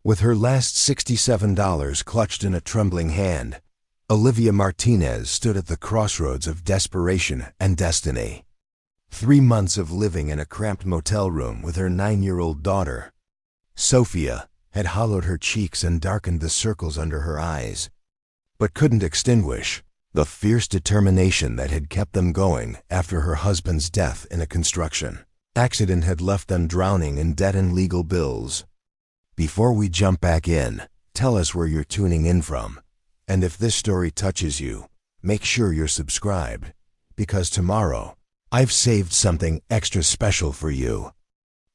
With her last $67 clutched in a trembling hand, Olivia Martinez stood at the crossroads of desperation and destiny. 3 months of living in a cramped motel room with her 9-year-old daughter, Sofia, had hollowed her cheeks and darkened the circles under her eyes, but couldn't extinguish the fierce determination that had kept them going after her husband's death in a construction accident had left them drowning in debt and legal bills. Before we jump back in, tell us where you're tuning in from, and if this story touches you, make sure you're subscribed, because tomorrow, I've saved something extra special for you.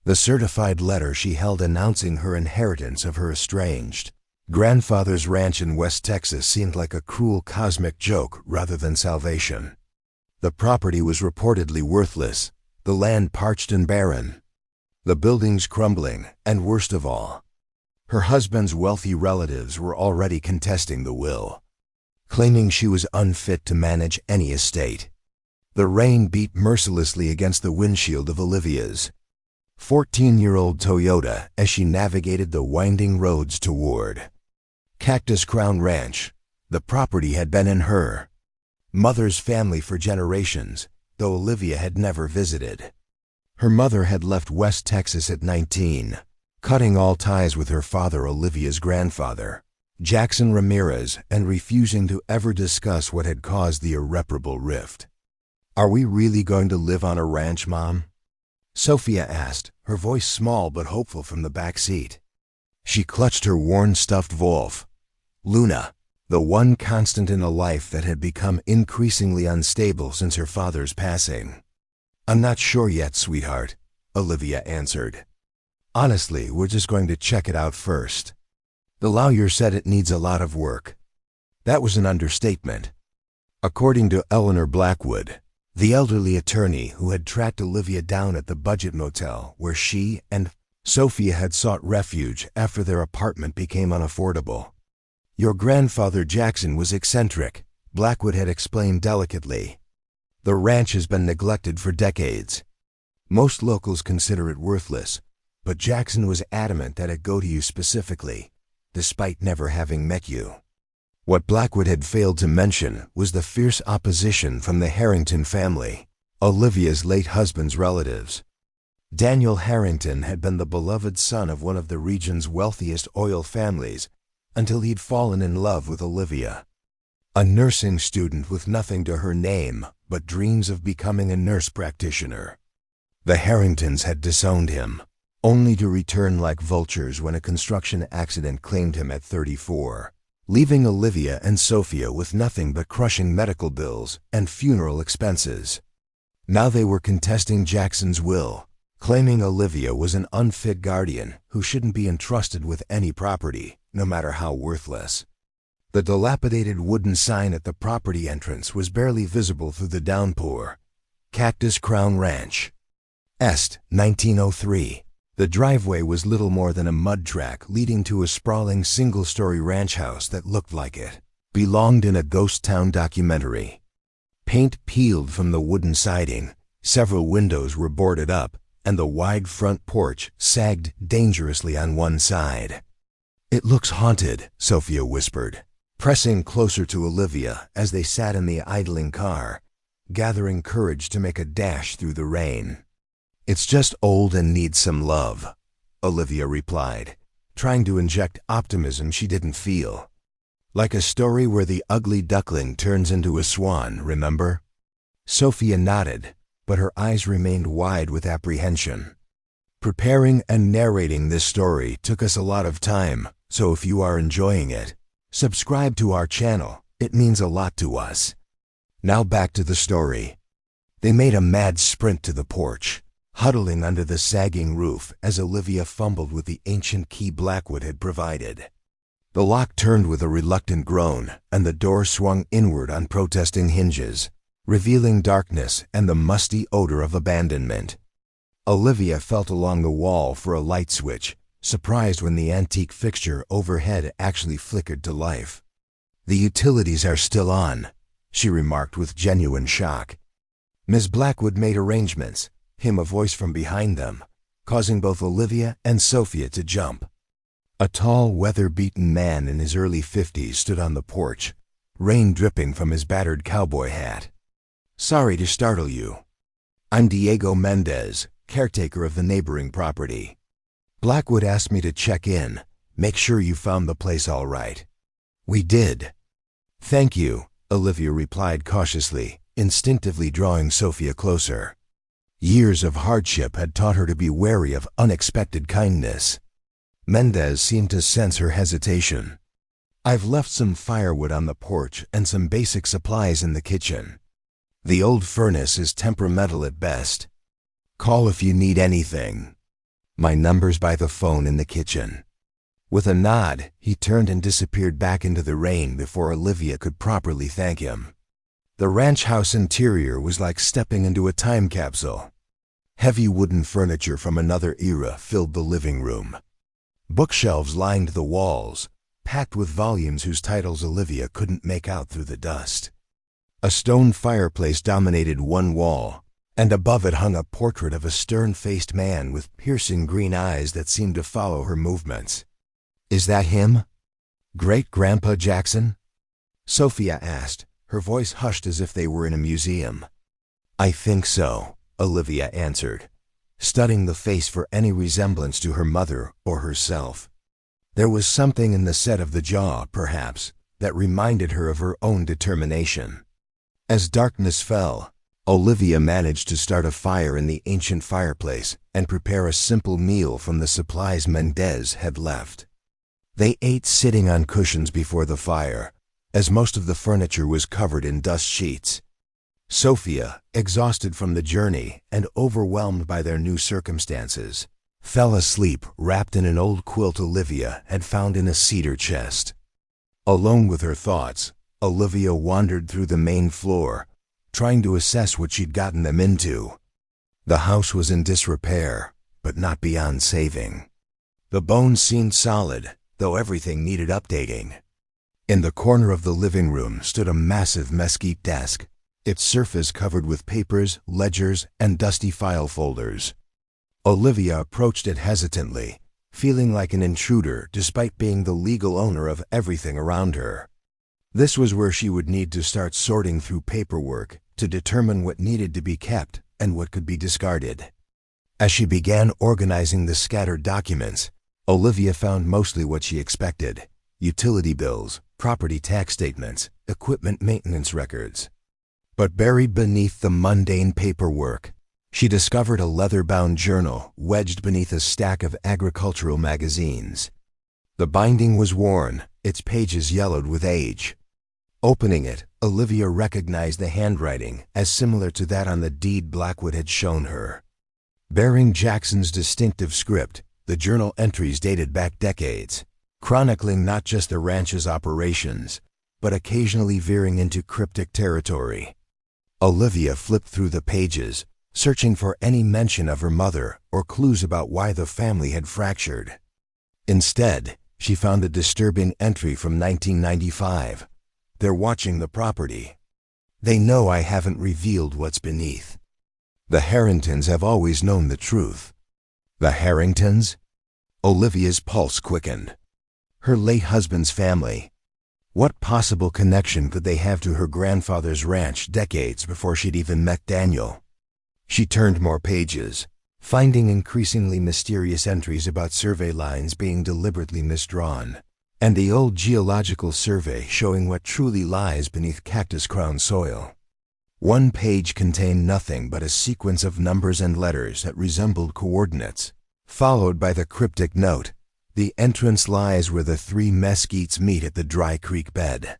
The certified letter she held announcing her inheritance of her estranged grandfather's ranch in West Texas seemed like a cruel cosmic joke rather than salvation. The property was reportedly worthless, the land parched and barren, the buildings crumbling, and worst of all, her husband's wealthy relatives were already contesting the will, claiming she was unfit to manage any estate. The rain beat mercilessly against the windshield of Olivia's 14-year-old Toyota as she navigated the winding roads toward Cactus Crown Ranch. The property had been in her mother's family for generations, though Olivia had never visited. Her mother had left West Texas at 19, cutting all ties with her father, Olivia's grandfather, Jackson Ramirez, and refusing to ever discuss what had caused the irreparable rift. "Are we really going to live on a ranch, Mom?" Sofia asked, her voice small but hopeful from the back seat. She clutched her worn stuffed wolf, Luna, the one constant in a life that had become increasingly unstable since her father's passing. "I'm not sure yet, sweetheart," Olivia answered. "Honestly, we're just going to check it out first." The lawyer said it needs a lot of work. That was an understatement. According to Eleanor Blackwood, the elderly attorney who had tracked Olivia down at the budget motel where she and Sofia had sought refuge after their apartment became unaffordable. "Your grandfather Jackson was eccentric," Blackwood had explained delicately. "The ranch has been neglected for decades. Most locals consider it worthless, but Jackson was adamant that it go to you specifically, despite never having met you." What Blackwood had failed to mention was the fierce opposition from the Harrington family, Olivia's late husband's relatives. Daniel Harrington had been the beloved son of one of the region's wealthiest oil families until he'd fallen in love with Olivia, a nursing student with nothing to her name but dreams of becoming a nurse practitioner. The Harringtons had disowned him, only to return like vultures when a construction accident claimed him at 34. Leaving Olivia and Sofia with nothing but crushing medical bills and funeral expenses. Now they were contesting Jackson's will, claiming Olivia was an unfit guardian who shouldn't be entrusted with any property, no matter how worthless. The dilapidated wooden sign at the property entrance was barely visible through the downpour. Cactus Crown Ranch. Est, 1903. The driveway was little more than a mud track leading to a sprawling single-story ranch house that looked like it belonged in a ghost town documentary. Paint peeled from the wooden siding, several windows were boarded up, and the wide front porch sagged dangerously on one side. "It looks haunted," Sofia whispered, pressing closer to Olivia as they sat in the idling car, gathering courage to make a dash through the rain. "It's just old and needs some love," Olivia replied, trying to inject optimism she didn't feel. "Like a story where the ugly duckling turns into a swan, remember?" Sofia nodded, but her eyes remained wide with apprehension. "Preparing and narrating this story took us a lot of time, so if you are enjoying it, subscribe to our channel. It means a lot to us." Now back to the story. They made a mad sprint to the porch, huddling under the sagging roof as Olivia fumbled with the ancient key Blackwood had provided. The lock turned with a reluctant groan, and the door swung inward on protesting hinges, revealing darkness and the musty odor of abandonment. Olivia felt along the wall for a light switch, surprised when the antique fixture overhead actually flickered to life. "The utilities are still on," she remarked with genuine shock. Miss Blackwood made arrangements, a voice from behind them, causing both Olivia and Sofia to jump. A tall, weather-beaten man in his early 50s stood on the porch, rain dripping from his battered cowboy hat. "Sorry to startle you. I'm Diego Mendez, caretaker of the neighboring property. Blackwood asked me to check in, make sure you found the place all right." "We did." "Thank you," Olivia replied cautiously, instinctively drawing Sofia closer. Years of hardship had taught her to be wary of unexpected kindness. Mendez seemed to sense her hesitation. "I've left some firewood on the porch and some basic supplies in the kitchen. The old furnace is temperamental at best. Call if you need anything. My number's by the phone in the kitchen." With a nod, he turned and disappeared back into the rain before Olivia could properly thank him. The ranch house interior was like stepping into a time capsule. Heavy wooden furniture from another era filled the living room. Bookshelves lined the walls, packed with volumes whose titles Olivia couldn't make out through the dust. A stone fireplace dominated one wall, and above it hung a portrait of a stern-faced man with piercing green eyes that seemed to follow her movements. "Is that him? Great-Grandpa Jackson?" Sofia asked, her voice hushed as if they were in a museum. "I think so," Olivia answered, studying the face for any resemblance to her mother or herself. There was something in the set of the jaw, perhaps, that reminded her of her own determination. As darkness fell, Olivia managed to start a fire in the ancient fireplace and prepare a simple meal from the supplies Mendez had left. They ate sitting on cushions before the fire, as most of the furniture was covered in dust sheets. Sofia, exhausted from the journey and overwhelmed by their new circumstances, fell asleep wrapped in an old quilt Olivia had found in a cedar chest. Alone with her thoughts, Olivia wandered through the main floor, trying to assess what she'd gotten them into. The house was in disrepair, but not beyond saving. The bones seemed solid, though everything needed updating. In the corner of the living room stood a massive mesquite desk, its surface covered with papers, ledgers, and dusty file folders. Olivia approached it hesitantly, feeling like an intruder despite being the legal owner of everything around her. This was where she would need to start sorting through paperwork to determine what needed to be kept and what could be discarded. As she began organizing the scattered documents, Olivia found mostly what she expected: utility bills, property tax statements, equipment maintenance records. But buried beneath the mundane paperwork, she discovered a leather-bound journal wedged beneath a stack of agricultural magazines. The binding was worn, its pages yellowed with age. Opening it, Olivia recognized the handwriting as similar to that on the deed Blackwood had shown her. Bearing Jackson's distinctive script, the journal entries dated back decades, chronicling not just the ranch's operations, but occasionally veering into cryptic territory. Olivia flipped through the pages, searching for any mention of her mother or clues about why the family had fractured. Instead, she found a disturbing entry from 1995. "They're watching the property. They know I haven't revealed what's beneath. The Harringtons have always known the truth." The Harringtons? Olivia's pulse quickened. Her late husband's family. What possible connection could they have to her grandfather's ranch decades before she'd even met Daniel? She turned more pages, finding increasingly mysterious entries about survey lines being deliberately misdrawn, and the old geological survey showing what truly lies beneath cactus-crowned soil. One page contained nothing but a sequence of numbers and letters that resembled coordinates, followed by the cryptic note, "The entrance lies where the 3 mesquites meet at the dry creek bed."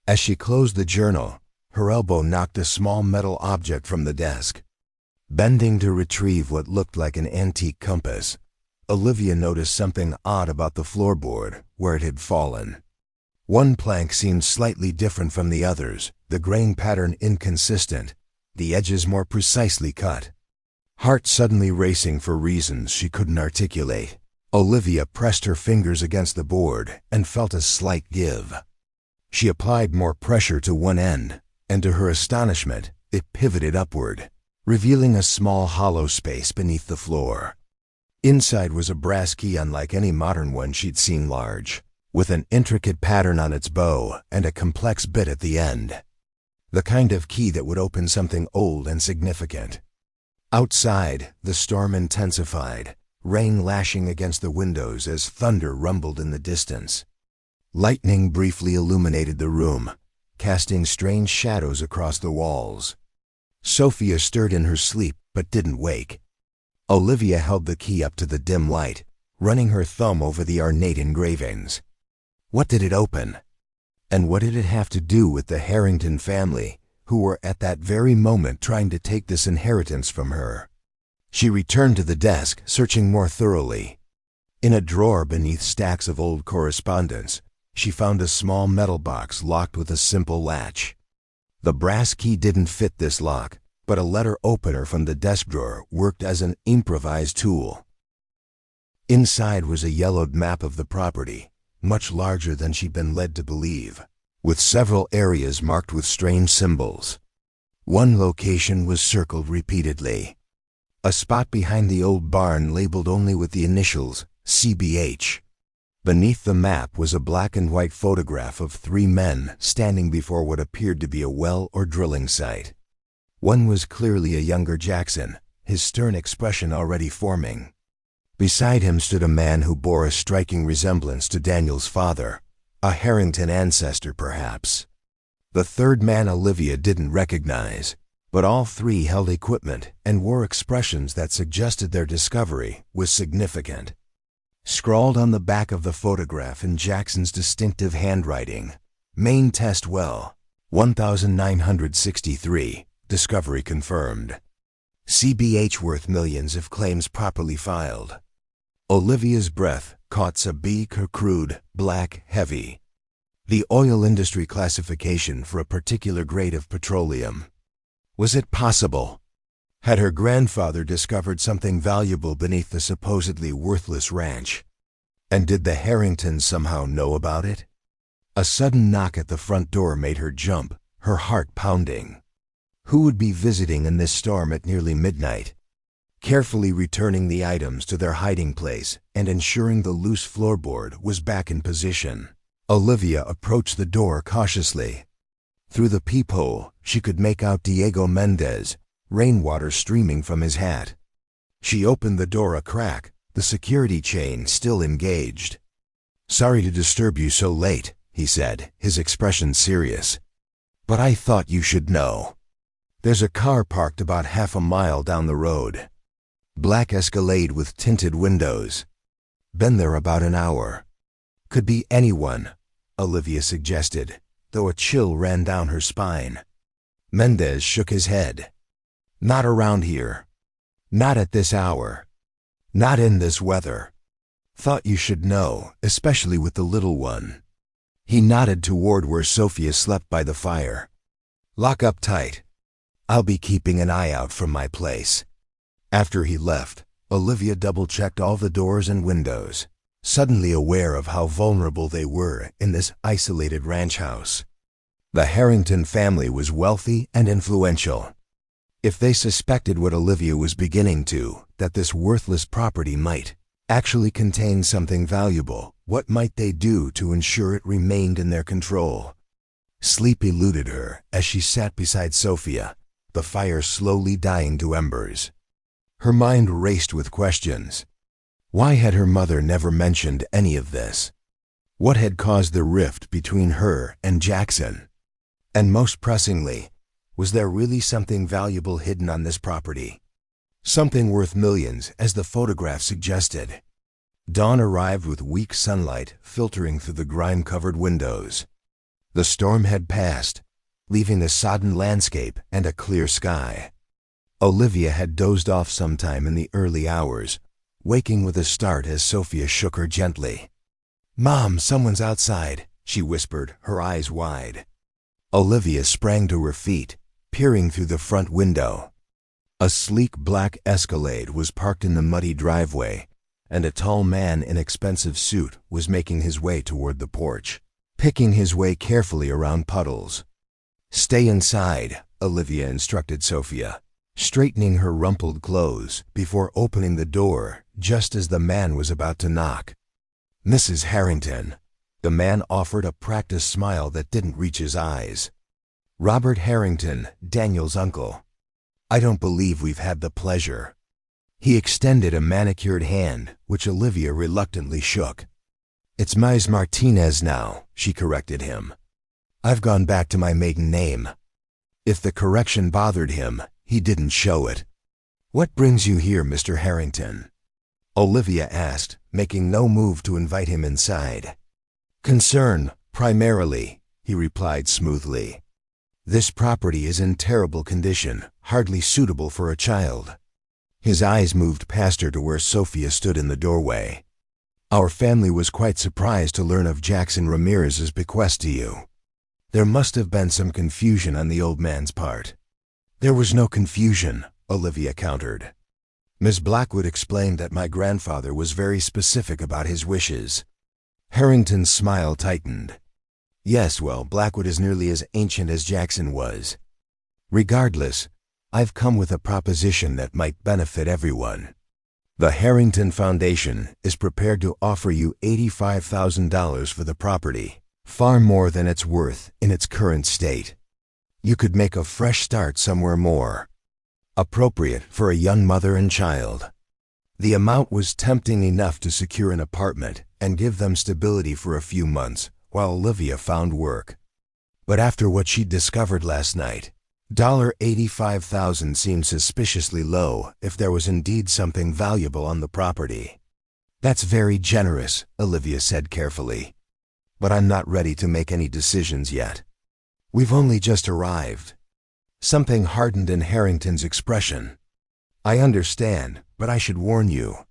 As she closed the journal, her elbow knocked a small metal object from the desk. Bending to retrieve what looked like an antique compass, Olivia noticed something odd about the floorboard where it had fallen. One plank seemed slightly different from the others, the grain pattern inconsistent, the edges more precisely cut. Heart suddenly racing for reasons she couldn't articulate, Olivia pressed her fingers against the board and felt a slight give. She applied more pressure to one end, and to her astonishment, it pivoted upward, revealing a small hollow space beneath the floor. Inside was a brass key unlike any modern one she'd seen, large, with an intricate pattern on its bow and a complex bit at the end. The kind of key that would open something old and significant. Outside, the storm intensified, rain lashing against the windows as thunder rumbled in the distance. Lightning briefly illuminated the room, casting strange shadows across the walls. Sofia stirred in her sleep but didn't wake. Olivia held the key up to the dim light, running her thumb over the ornate engravings. What did it open? And what did it have to do with the Harrington family, who were at that very moment trying to take this inheritance from her? She returned to the desk, searching more thoroughly. In a drawer beneath stacks of old correspondence, she found a small metal box locked with a simple latch. The brass key didn't fit this lock, but a letter opener from the desk drawer worked as an improvised tool. Inside was a yellowed map of the property, much larger than she'd been led to believe, with several areas marked with strange symbols. One location was circled repeatedly. A spot behind the old barn labeled only with the initials CBH. Beneath the map was a black and white photograph of 3 men standing before what appeared to be a well or drilling site. One was clearly a younger Jackson, his stern expression already forming. Beside him stood a man who bore a striking resemblance to Daniel's father, a Harrington ancestor perhaps. The third man Olivia didn't recognize, but all 3 held equipment and wore expressions that suggested their discovery was significant. Scrawled on the back of the photograph in Jackson's distinctive handwriting, "Main test well, 1963, discovery confirmed. CBH worth millions if claims properly filed." Olivia's breath caught Sabik crude, black, heavy. The oil industry classification for a particular grade of petroleum. Was it possible? Had her grandfather discovered something valuable beneath the supposedly worthless ranch? And did the Harringtons somehow know about it? A sudden knock at the front door made her jump, her heart pounding. Who would be visiting in this storm at nearly midnight? Carefully returning the items to their hiding place and ensuring the loose floorboard was back in position, Olivia approached the door cautiously. Through the peephole, she could make out Diego Mendez, rainwater streaming from his hat. She opened the door a crack, the security chain still engaged. "Sorry to disturb you so late," he said, his expression serious. "But I thought you should know. There's a car parked about half a mile down the road. Black Escalade with tinted windows. Been there about an hour. Could be anyone," Olivia suggested, though a chill ran down her spine. Mendez shook his head. "Not around here. Not at this hour. Not in this weather. Thought you should know, especially with the little one." He nodded toward where Sofia slept by the fire. "Lock up tight. I'll be keeping an eye out from my place." After he left, Olivia double-checked all the doors and windows, suddenly aware of how vulnerable they were in this isolated ranch house. The Harrington family was wealthy and influential. If they suspected what Olivia was beginning to, that this worthless property might actually contain something valuable, what might they do to ensure it remained in their control? Sleep eluded her as she sat beside Sofia, the fire slowly dying to embers. Her mind raced with questions. Why had her mother never mentioned any of this? What had caused the rift between her and Jackson? And most pressingly, was there really something valuable hidden on this property? Something worth millions, as the photograph suggested. Dawn arrived with weak sunlight filtering through the grime-covered windows. The storm had passed, leaving a sodden landscape and a clear sky. Olivia had dozed off sometime in the early hours, waking with a start as Sofia shook her gently. "Mom, someone's outside," she whispered, her eyes wide. Olivia sprang to her feet, peering through the front window. A sleek black Escalade was parked in the muddy driveway, and a tall man in expensive suit was making his way toward the porch, picking his way carefully around puddles. "Stay inside," Olivia instructed Sofia, straightening her rumpled clothes before opening the door just as the man was about to knock. "Mrs. Harrington." The man offered a practiced smile that didn't reach his eyes. "Robert Harrington, Daniel's uncle. I don't believe we've had the pleasure." He extended a manicured hand, which Olivia reluctantly shook. "It's Ms. Martinez now," she corrected him. "I've gone back to my maiden name." If the correction bothered him, he didn't show it. "What brings you here, Mr. Harrington?" Olivia asked, making no move to invite him inside. "Concern, primarily," he replied smoothly. "This property is in terrible condition, hardly suitable for a child." His eyes moved past her to where Sofia stood in the doorway. "Our family was quite surprised to learn of Jackson Ramirez's bequest to you." There must have been some confusion on the old man's part. "There was no confusion," Olivia countered. "Miss Blackwood explained that my grandfather was very specific about his wishes." Harrington's smile tightened. "Yes, well, Blackwood is nearly as ancient as Jackson was. Regardless, I've come with a proposition that might benefit everyone. The Harrington Foundation is prepared to offer you $85,000 for the property, far more than it's worth in its current state. You could make a fresh start somewhere more appropriate for a young mother and child." The amount was tempting enough to secure an apartment and give them stability for a few months while Olivia found work. But after what she'd discovered last night, $85,000 seemed suspiciously low if there was indeed something valuable on the property. "That's very generous," Olivia said carefully. "But I'm not ready to make any decisions yet. We've only just arrived." Something hardened in Harrington's expression. "I understand, but I should warn you.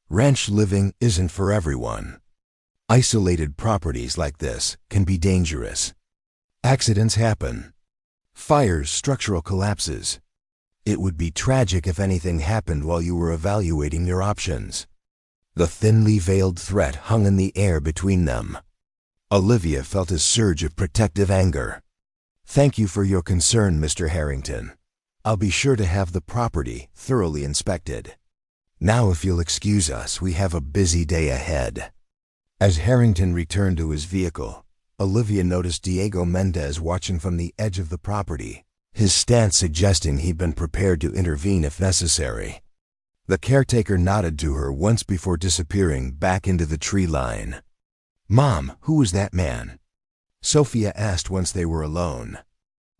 Ranch living isn't for everyone. Isolated properties like this can be dangerous. Accidents happen. Fires, structural collapses. It would be tragic if anything happened while you were evaluating your options." The thinly veiled threat hung in the air between them. Olivia felt a surge of protective anger. "Thank you for your concern, Mr. Harrington. I'll be sure to have the property thoroughly inspected. Now, if you'll excuse us, we have a busy day ahead." As Harrington returned to his vehicle, Olivia noticed Diego Mendez watching from the edge of the property, his stance suggesting he'd been prepared to intervene if necessary. The caretaker nodded to her once before disappearing back into the tree line. "Mom, who was that man?" Sofia asked once they were alone.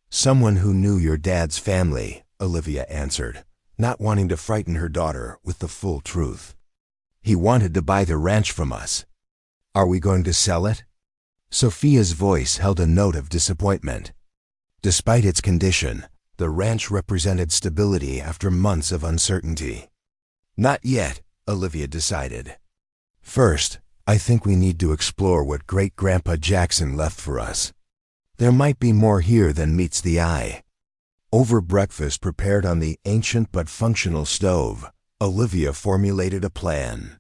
"Someone who knew your dad's family," Olivia answered, not wanting to frighten her daughter with the full truth. "He wanted to buy the ranch from us." "Are we going to sell it?" Sofia's voice held a note of disappointment. Despite its condition, the ranch represented stability after months of uncertainty. "Not yet," Olivia decided. "First, I think we need to explore what Great-Grandpa Jackson left for us. There might be more here than meets the eye." Over breakfast prepared on the ancient but functional stove, Olivia formulated a plan.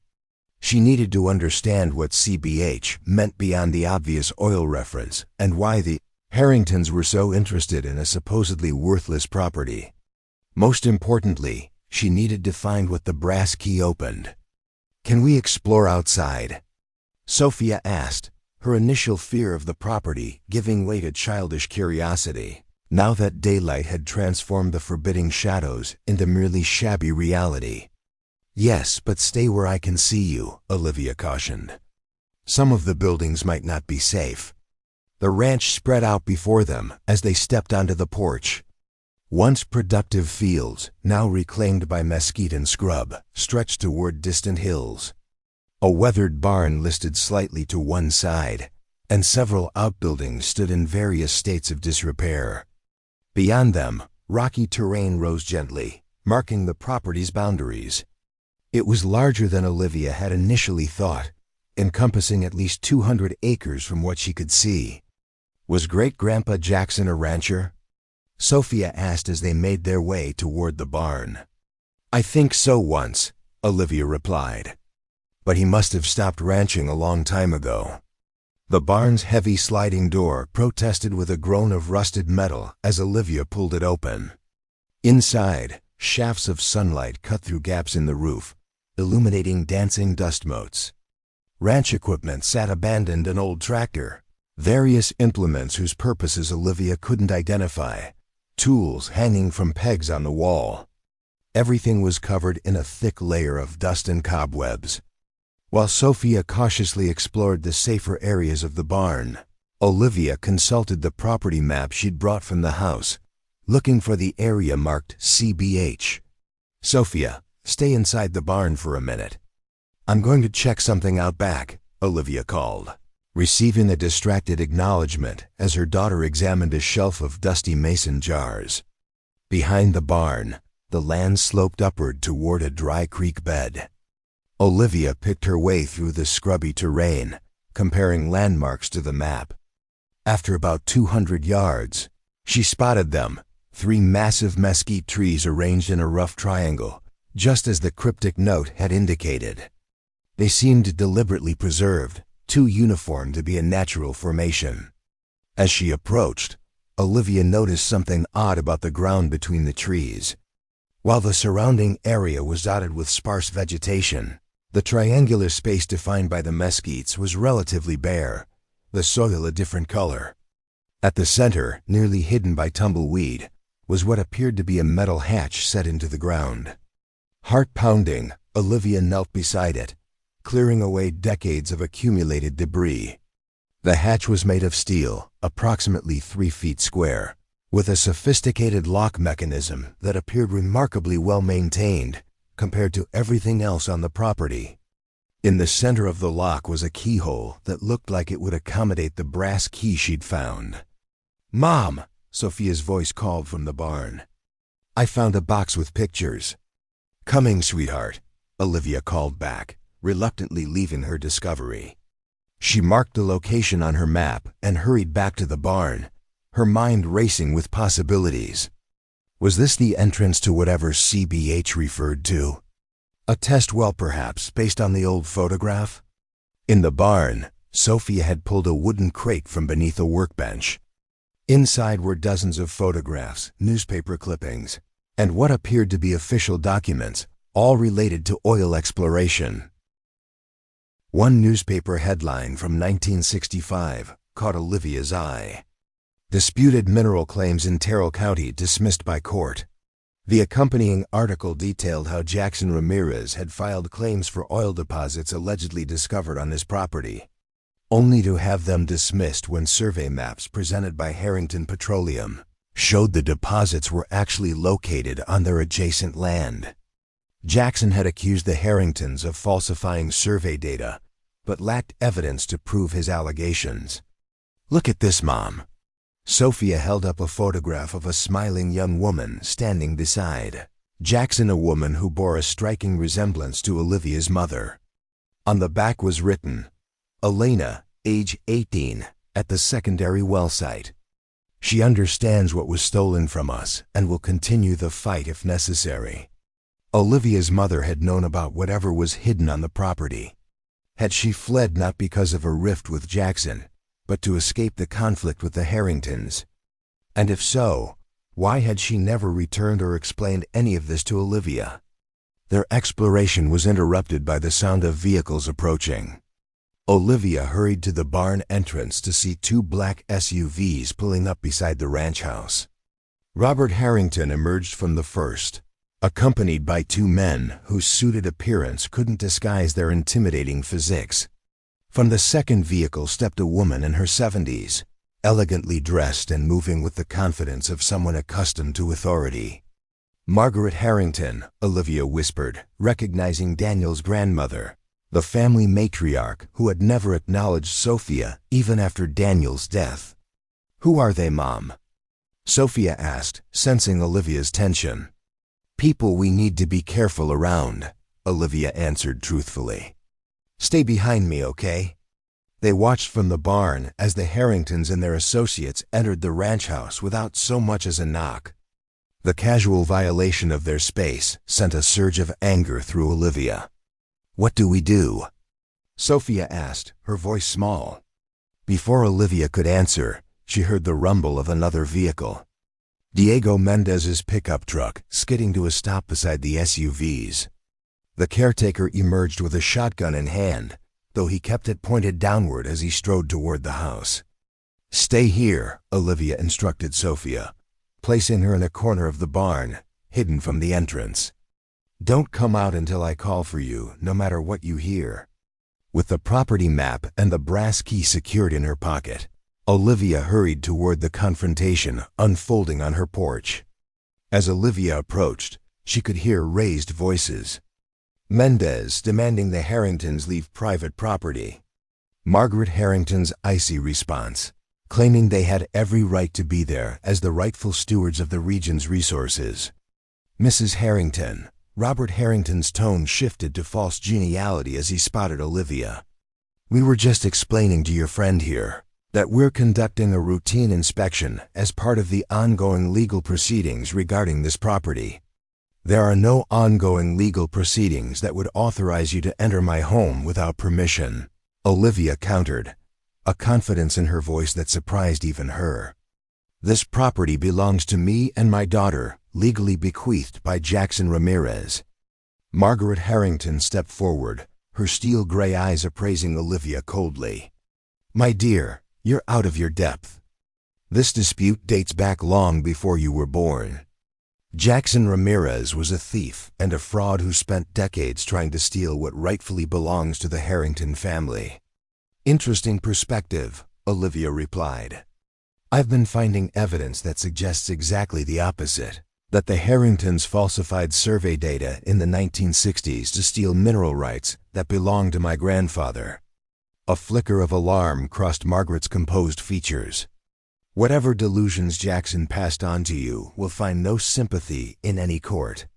She needed to understand what CBH meant beyond the obvious oil reference and why the Harringtons were so interested in a supposedly worthless property. Most importantly, she needed to find what the brass key opened. "Can we explore outside?" Sofia asked, her initial fear of the property giving way to childish curiosity, now that daylight had transformed the forbidding shadows into merely shabby reality. "Yes, but stay where I can see you," Olivia cautioned. Some of the buildings might not be safe. The ranch spread out before them as they stepped onto the porch. Once productive fields, now reclaimed by mesquite and scrub, stretched toward distant hills. A weathered barn listed slightly to one side, and several outbuildings stood in various states of disrepair. Beyond them, rocky terrain rose gently, marking the property's boundaries. It was larger than Olivia had initially thought, encompassing at least 200 acres from what she could see. Was Great-Grandpa Jackson a rancher? Sofia asked as they made their way toward the barn. "I think so once," Olivia replied. "But he must have stopped ranching a long time ago." The barn's heavy sliding door protested with a groan of rusted metal as Olivia pulled it open. Inside, shafts of sunlight cut through gaps in the roof, illuminating dancing dust motes. Ranch equipment sat abandoned, an old tractor, various implements whose purposes Olivia couldn't identify, tools hanging from pegs on the wall. Everything was covered in a thick layer of dust and cobwebs. While Sofia cautiously explored the safer areas of the barn, Olivia consulted the property map she'd brought from the house, looking for the area marked CBH. "Sofia, stay inside the barn for a minute. I'm going to check something out back," Olivia called, receiving a distracted acknowledgement as her daughter examined a shelf of dusty mason jars. Behind the barn, the land sloped upward toward a dry creek bed. Olivia picked her way through the scrubby terrain, comparing landmarks to the map. After about 200 yards, she spotted them, 3 massive mesquite trees arranged in a rough triangle, just as the cryptic note had indicated. They seemed deliberately preserved, too uniform to be a natural formation. As she approached, Olivia noticed something odd about the ground between the trees. While the surrounding area was dotted with sparse vegetation, the triangular space defined by the mesquites was relatively bare, the soil a different color. At the center, nearly hidden by tumbleweed, was what appeared to be a metal hatch set into the ground. Heart pounding, Olivia knelt beside it, clearing away decades of accumulated debris. The hatch was made of steel, approximately 3 feet square, with a sophisticated lock mechanism that appeared remarkably well maintained compared to everything else on the property. In the center of the lock was a keyhole that looked like it would accommodate the brass key she'd found. "Mom," Sofia's voice called from the barn. "I found a box with pictures." "Coming, sweetheart," Olivia called back, reluctantly leaving her discovery. She marked the location on her map and hurried back to the barn, her mind racing with possibilities. Was this the entrance to whatever CBH referred to? A test well, perhaps, based on the old photograph? In the barn, Sofia had pulled a wooden crate from beneath a workbench. Inside were dozens of photographs, newspaper clippings, and what appeared to be official documents, all related to oil exploration. One newspaper headline from 1965 caught Olivia's eye. "Disputed mineral claims in Terrell County dismissed by court." The accompanying article detailed how Jackson Ramirez had filed claims for oil deposits allegedly discovered on his property, only to have them dismissed when survey maps presented by Harrington Petroleum showed the deposits were actually located on their adjacent land. Jackson had accused the Harringtons of falsifying survey data, but lacked evidence to prove his allegations. "Look at this, Mom." Sofia held up a photograph of a smiling young woman standing beside Jackson, a woman who bore a striking resemblance to Olivia's mother. On the back was written, "Elena, age 18, at the secondary well site. She understands what was stolen from us and will continue the fight if necessary." Olivia's mother had known about whatever was hidden on the property. Had she fled not because of a rift with Jackson, but to escape the conflict with the Harringtons? And if so, why had she never returned or explained any of this to Olivia? Their exploration was interrupted by the sound of vehicles approaching. Olivia hurried to the barn entrance to see 2 black SUVs pulling up beside the ranch house. Robert Harrington emerged from the first, accompanied by 2 men whose suited appearance couldn't disguise their intimidating physiques. From the second vehicle stepped a woman in her 70s, elegantly dressed and moving with the confidence of someone accustomed to authority. "Margaret Harrington," Olivia whispered, recognizing Daniel's grandmother, the family matriarch who had never acknowledged Sofia even after Daniel's death. "Who are they, Mom?" Sofia asked, sensing Olivia's tension. "People we need to be careful around," Olivia answered truthfully. "Stay behind me, okay?" They watched from the barn as the Harringtons and their associates entered the ranch house without so much as a knock. The casual violation of their space sent a surge of anger through Olivia. "What do we do?" Sofia asked, her voice small. Before Olivia could answer, she heard the rumble of another vehicle. Diego Mendez's pickup truck skidding to a stop beside the SUVs. The caretaker emerged with a shotgun in hand, though he kept it pointed downward as he strode toward the house. "Stay here," Olivia instructed Sofia, placing her in a corner of the barn, hidden from the entrance. "Don't come out until I call for you, no matter what you hear." With the property map and the brass key secured in her pocket, Olivia hurried toward the confrontation unfolding on her porch. As Olivia approached, she could hear raised voices. Mendez demanding the Harringtons leave private property. Margaret Harrington's icy response, claiming they had every right to be there as the rightful stewards of the region's resources. "Mrs. Harrington." Robert Harrington's tone shifted to false geniality as he spotted Olivia. "We were just explaining to your friend here that we're conducting a routine inspection as part of the ongoing legal proceedings regarding this property. There are no ongoing legal proceedings that would authorize you to enter my home without permission," Olivia countered, a confidence in her voice that surprised even her. "This property belongs to me and my daughter, legally bequeathed by Jackson Ramirez." Margaret Harrington stepped forward, her steel gray eyes appraising Olivia coldly. "My dear, you're out of your depth. This dispute dates back long before you were born. Jackson Ramirez was a thief and a fraud who spent decades trying to steal what rightfully belongs to the Harrington family." "Interesting perspective," Olivia replied. "I've been finding evidence that suggests exactly the opposite, that the Harringtons falsified survey data in the 1960s to steal mineral rights that belonged to my grandfather." A flicker of alarm crossed Margaret's composed features. "Whatever delusions Jackson passed on to you will find no sympathy in any court.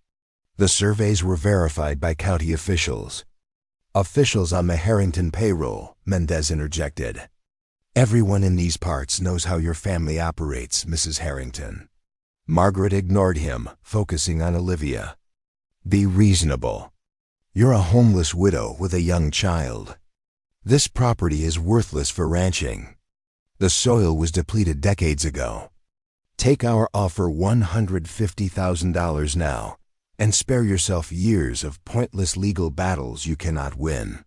The surveys were verified by county officials." "Officials on the Harrington payroll," Mendez interjected. "Everyone in these parts knows how your family operates, Mrs. Harrington." Margaret ignored him, focusing on Olivia. "Be reasonable. You're a homeless widow with a young child. This property is worthless for ranching. The soil was depleted decades ago. Take our offer $150,000 now, and spare yourself years of pointless legal battles you cannot win."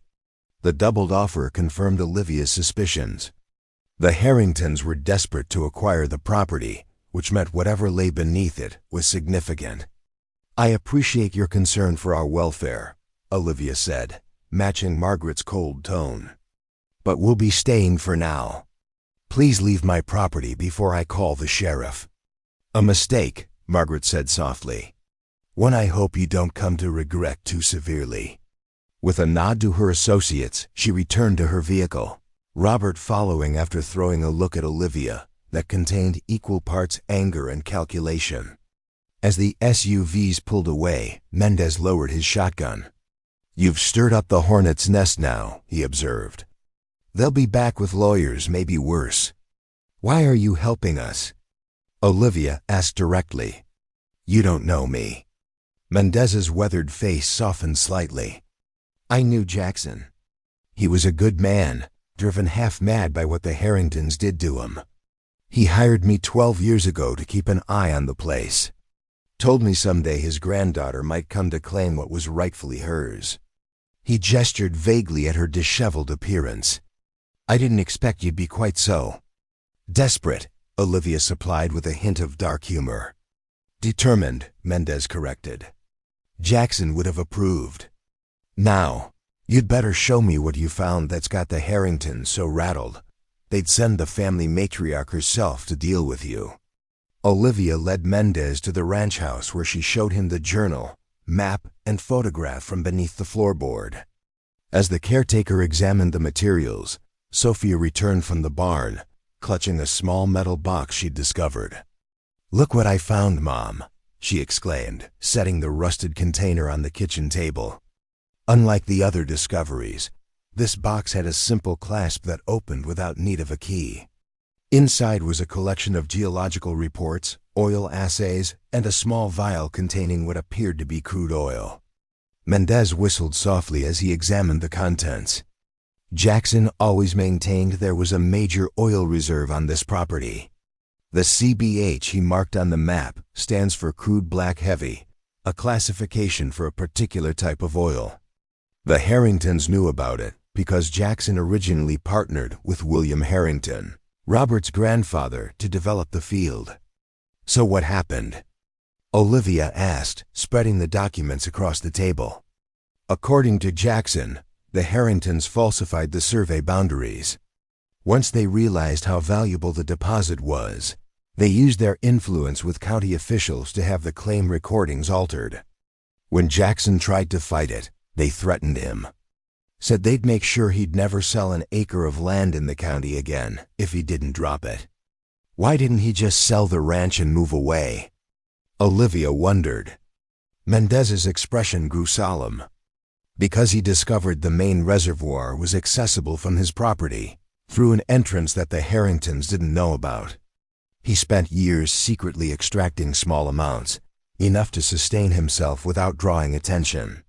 The doubled offer confirmed Olivia's suspicions. The Harringtons were desperate to acquire the property, which meant whatever lay beneath it was significant. "I appreciate your concern for our welfare," Olivia said, matching Margaret's cold tone. "But we'll be staying for now. Please leave my property before I call the sheriff." "A mistake," Margaret said softly. "One I hope you don't come to regret too severely." With a nod to her associates, she returned to her vehicle, Robert following after throwing a look at Olivia that contained equal parts anger and calculation. As the SUVs pulled away, Mendez lowered his shotgun. "You've stirred up the hornet's nest now," he observed. "They'll be back with lawyers, maybe worse." "Why are you helping us?" Olivia asked directly. "You don't know me." Mendez's weathered face softened slightly. "I knew Jackson. He was a good man, driven half mad by what the Harringtons did to him. He hired me 12 years ago to keep an eye on the place. Told me someday his granddaughter might come to claim what was rightfully hers." He gestured vaguely at her disheveled appearance. "I didn't expect you'd be quite so desperate," Olivia supplied with a hint of dark humor. "Determined," Mendez corrected. "Jackson would have approved. Now, you'd better show me what you found that's got the Harringtons so rattled they'd send the family matriarch herself to deal with you." Olivia led Mendez to the ranch house where she showed him the journal, map, and photograph from beneath the floorboard. As the caretaker examined the materials, Sofia returned from the barn, clutching a small metal box she'd discovered. "Look what I found, Mom," she exclaimed, setting the rusted container on the kitchen table. Unlike the other discoveries, this box had a simple clasp that opened without need of a key. Inside was a collection of geological reports, oil assays, and a small vial containing what appeared to be crude oil. Mendez whistled softly as he examined the contents. Jackson always maintained there was a major oil reserve on this property. The CBH he marked on the map stands for crude black heavy, a classification for a particular type of oil. The Harringtons knew about it because Jackson originally partnered with William Harrington, Robert's grandfather, to develop the field. So what happened? Olivia asked, spreading the documents across the table. According to Jackson, the Harringtons falsified the survey boundaries. Once they realized how valuable the deposit was, they used their influence with county officials to have the claim recordings altered. When Jackson tried to fight it, they threatened him. Said they'd make sure he'd never sell an acre of land in the county again if he didn't drop it. Why didn't he just sell the ranch and move away? Olivia wondered. Mendez's expression grew solemn. Because he discovered the main reservoir was accessible from his property, through an entrance that the Harringtons didn't know about. He spent years secretly extracting small amounts, enough to sustain himself without drawing attention.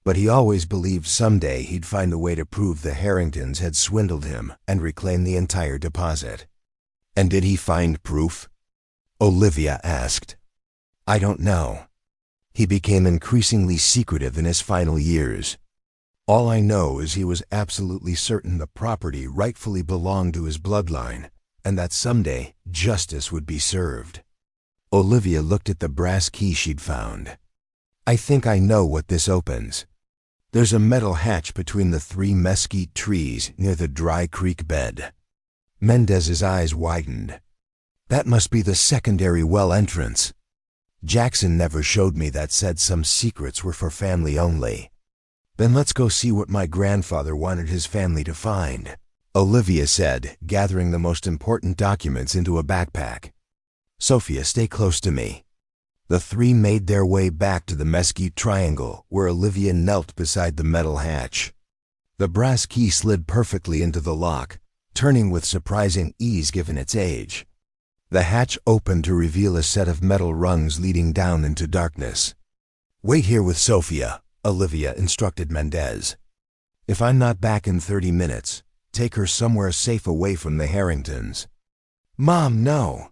But he always believed someday he'd find a way to prove the Harringtons had swindled him and reclaim the entire deposit. And did he find proof? Olivia asked. I don't know. He became increasingly secretive in his final years. All I know is he was absolutely certain the property rightfully belonged to his bloodline, and that someday justice would be served. Olivia looked at the brass key she'd found. I think I know what this opens. There's a metal hatch between the 3 mesquite trees near the dry creek bed. Mendez's eyes widened. That must be the secondary well entrance. Jackson never showed me that said some secrets were for family only. Then let's go see what my grandfather wanted his family to find, Olivia said, gathering the most important documents into a backpack. Sofia, stay close to me. The 3 made their way back to the mesquite triangle, where Olivia knelt beside the metal hatch. The brass key slid perfectly into the lock, turning with surprising ease given its age. The hatch opened to reveal a set of metal rungs leading down into darkness. Wait here with Sofia, Olivia instructed Mendez. If I'm not back in 30 minutes, take her somewhere safe away from the Harringtons. Mom, no!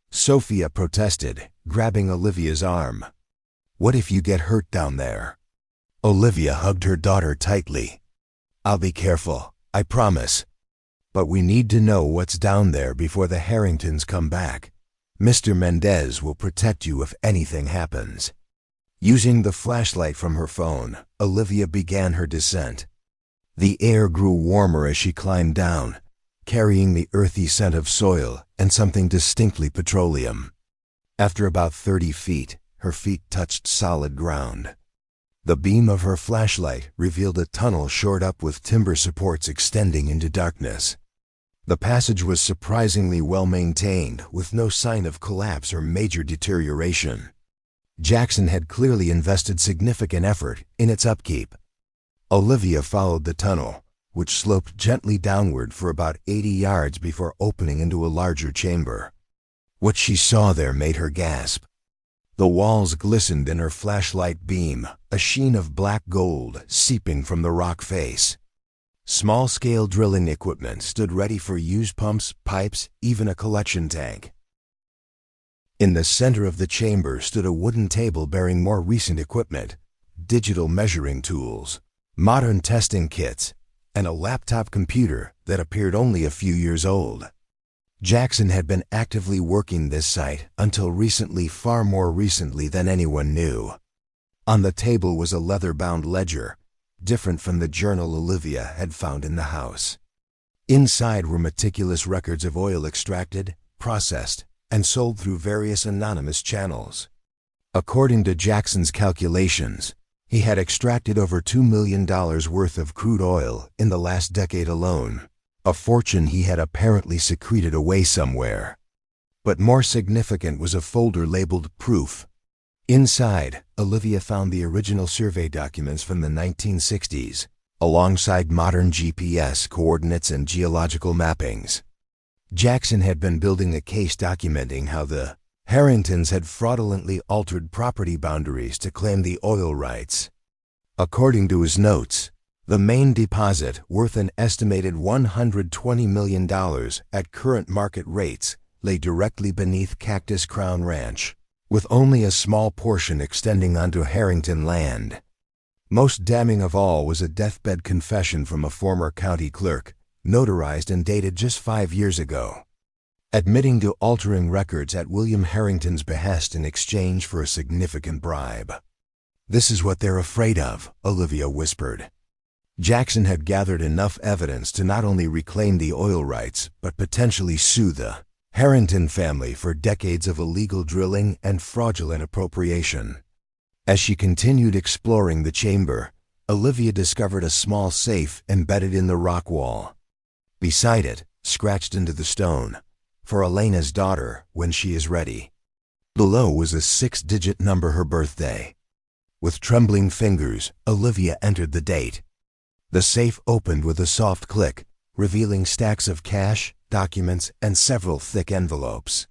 Sofia protested, grabbing Olivia's arm. What if you get hurt down there? Olivia hugged her daughter tightly. I'll be careful, I promise. But we need to know what's down there before the Harringtons come back. Mr. Mendez will protect you if anything happens. Using the flashlight from her phone, Olivia began her descent. The air grew warmer as she climbed down, carrying the earthy scent of soil and something distinctly petroleum. After about 30 feet, her feet touched solid ground. The beam of her flashlight revealed a tunnel shored up with timber supports extending into darkness. The passage was surprisingly well maintained, with no sign of collapse or major deterioration. Jackson had clearly invested significant effort in its upkeep. Olivia followed the tunnel, which sloped gently downward for about 80 yards before opening into a larger chamber. What she saw there made her gasp. The walls glistened in her flashlight beam, a sheen of black gold seeping from the rock face. Small-scale drilling equipment stood ready for use, pumps, pipes, even a collection tank. In the center of the chamber stood a wooden table bearing more recent equipment, digital measuring tools, modern testing kits, and a laptop computer that appeared only a few years old. Jackson had been actively working this site until recently, far more recently than anyone knew. On the table was a leather-bound ledger, different from the journal Olivia had found in the house. Inside were meticulous records of oil extracted, processed, and sold through various anonymous channels. According to Jackson's calculations, he had extracted over $2 million worth of crude oil in the last decade alone, a fortune he had apparently secreted away somewhere. But more significant was a folder labeled Proof. Inside, Olivia found the original survey documents from the 1960s, alongside modern GPS coordinates and geological mappings. Jackson had been building a case documenting how the Harringtons had fraudulently altered property boundaries to claim the oil rights. According to his notes, the main deposit, worth an estimated $120 million at current market rates, lay directly beneath Cactus Crown Ranch, with only a small portion extending onto Harrington land. Most damning of all was a deathbed confession from a former county clerk, notarized and dated just 5 years ago, admitting to altering records at William Harrington's behest in exchange for a significant bribe. "This is what they're afraid of," Olivia whispered. Jackson had gathered enough evidence to not only reclaim the oil rights, but potentially sue the Harrington family for decades of illegal drilling and fraudulent appropriation. As she continued exploring the chamber, Olivia discovered a small safe embedded in the rock wall. Beside it, scratched into the stone, "For Elena's daughter, when she is ready." Below was a 6-digit number, her birthday. With trembling fingers, Olivia entered the date. The safe opened with a soft click, revealing stacks of cash, documents, and several thick envelopes.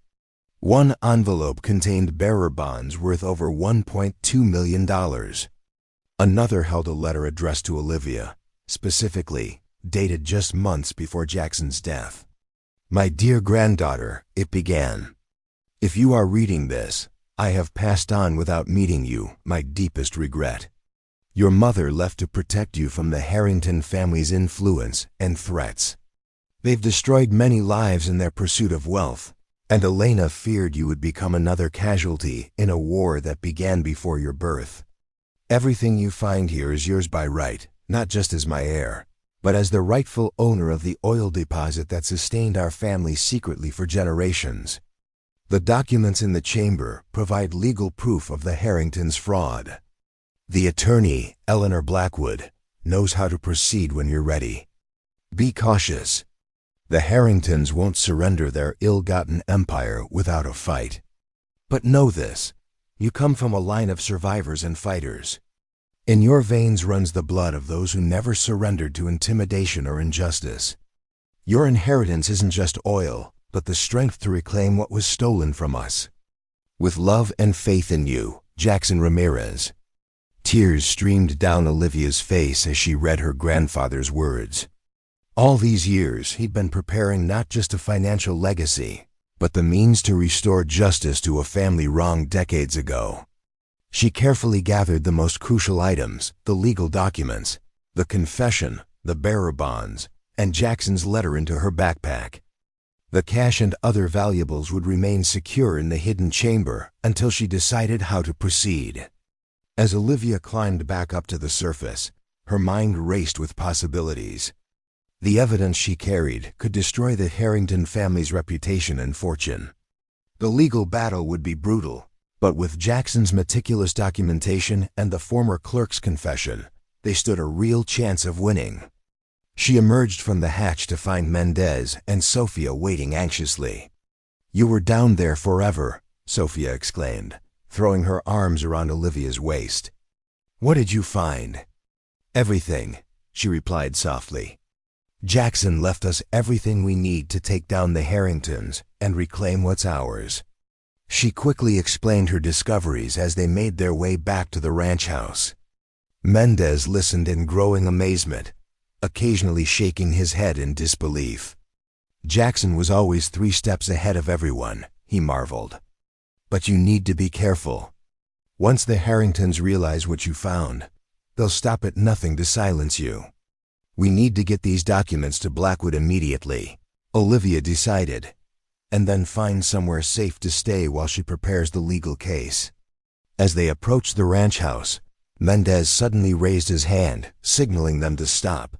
One envelope contained bearer bonds worth over $1.2 million. Another held a letter addressed to Olivia, specifically dated just months before Jackson's death. "My dear granddaughter," it began. "If you are reading this, I have passed on without meeting you, my deepest regret. Your mother left to protect you from the Harrington family's influence and threats. They've destroyed many lives in their pursuit of wealth, and Elena feared you would become another casualty in a war that began before your birth. Everything you find here is yours by right, not just as my heir, but as the rightful owner of the oil deposit that sustained our family secretly for generations. The documents in the chamber provide legal proof of the Harringtons' fraud. The attorney, Eleanor Blackwood, knows how to proceed when you're ready. Be cautious. The Harringtons won't surrender their ill-gotten empire without a fight. But know this, you come from a line of survivors and fighters. In your veins runs the blood of those who never surrendered to intimidation or injustice. Your inheritance isn't just oil, but the strength to reclaim what was stolen from us. With love and faith in you, Jackson Ramirez." Tears streamed down Olivia's face as she read her grandfather's words. All these years, he'd been preparing not just a financial legacy, but the means to restore justice to a family wronged decades ago. She carefully gathered the most crucial items, the legal documents, the confession, the bearer bonds, and Jackson's letter into her backpack. The cash and other valuables would remain secure in the hidden chamber until she decided how to proceed. As Olivia climbed back up to the surface, her mind raced with possibilities. The evidence she carried could destroy the Harrington family's reputation and fortune. The legal battle would be brutal, but with Jackson's meticulous documentation and the former clerk's confession, they stood a real chance of winning. She emerged from the hatch to find Mendez and Sofia waiting anxiously. "You were down there forever," Sofia exclaimed, throwing her arms around Olivia's waist. "What did you find?" "Everything," she replied softly. "Jackson left us everything we need to take down the Harringtons and reclaim what's ours." She quickly explained her discoveries as they made their way back to the ranch house. Mendez listened in growing amazement, occasionally shaking his head in disbelief. Jackson was always 3 steps ahead of everyone, he marveled. "But you need to be careful. Once the Harringtons realize what you found, they'll stop at nothing to silence you. We need to get these documents to Blackwood immediately," Olivia decided, "and then find somewhere safe to stay while she prepares the legal case." As they approached the ranch house, Mendez suddenly raised his hand, signaling them to stop.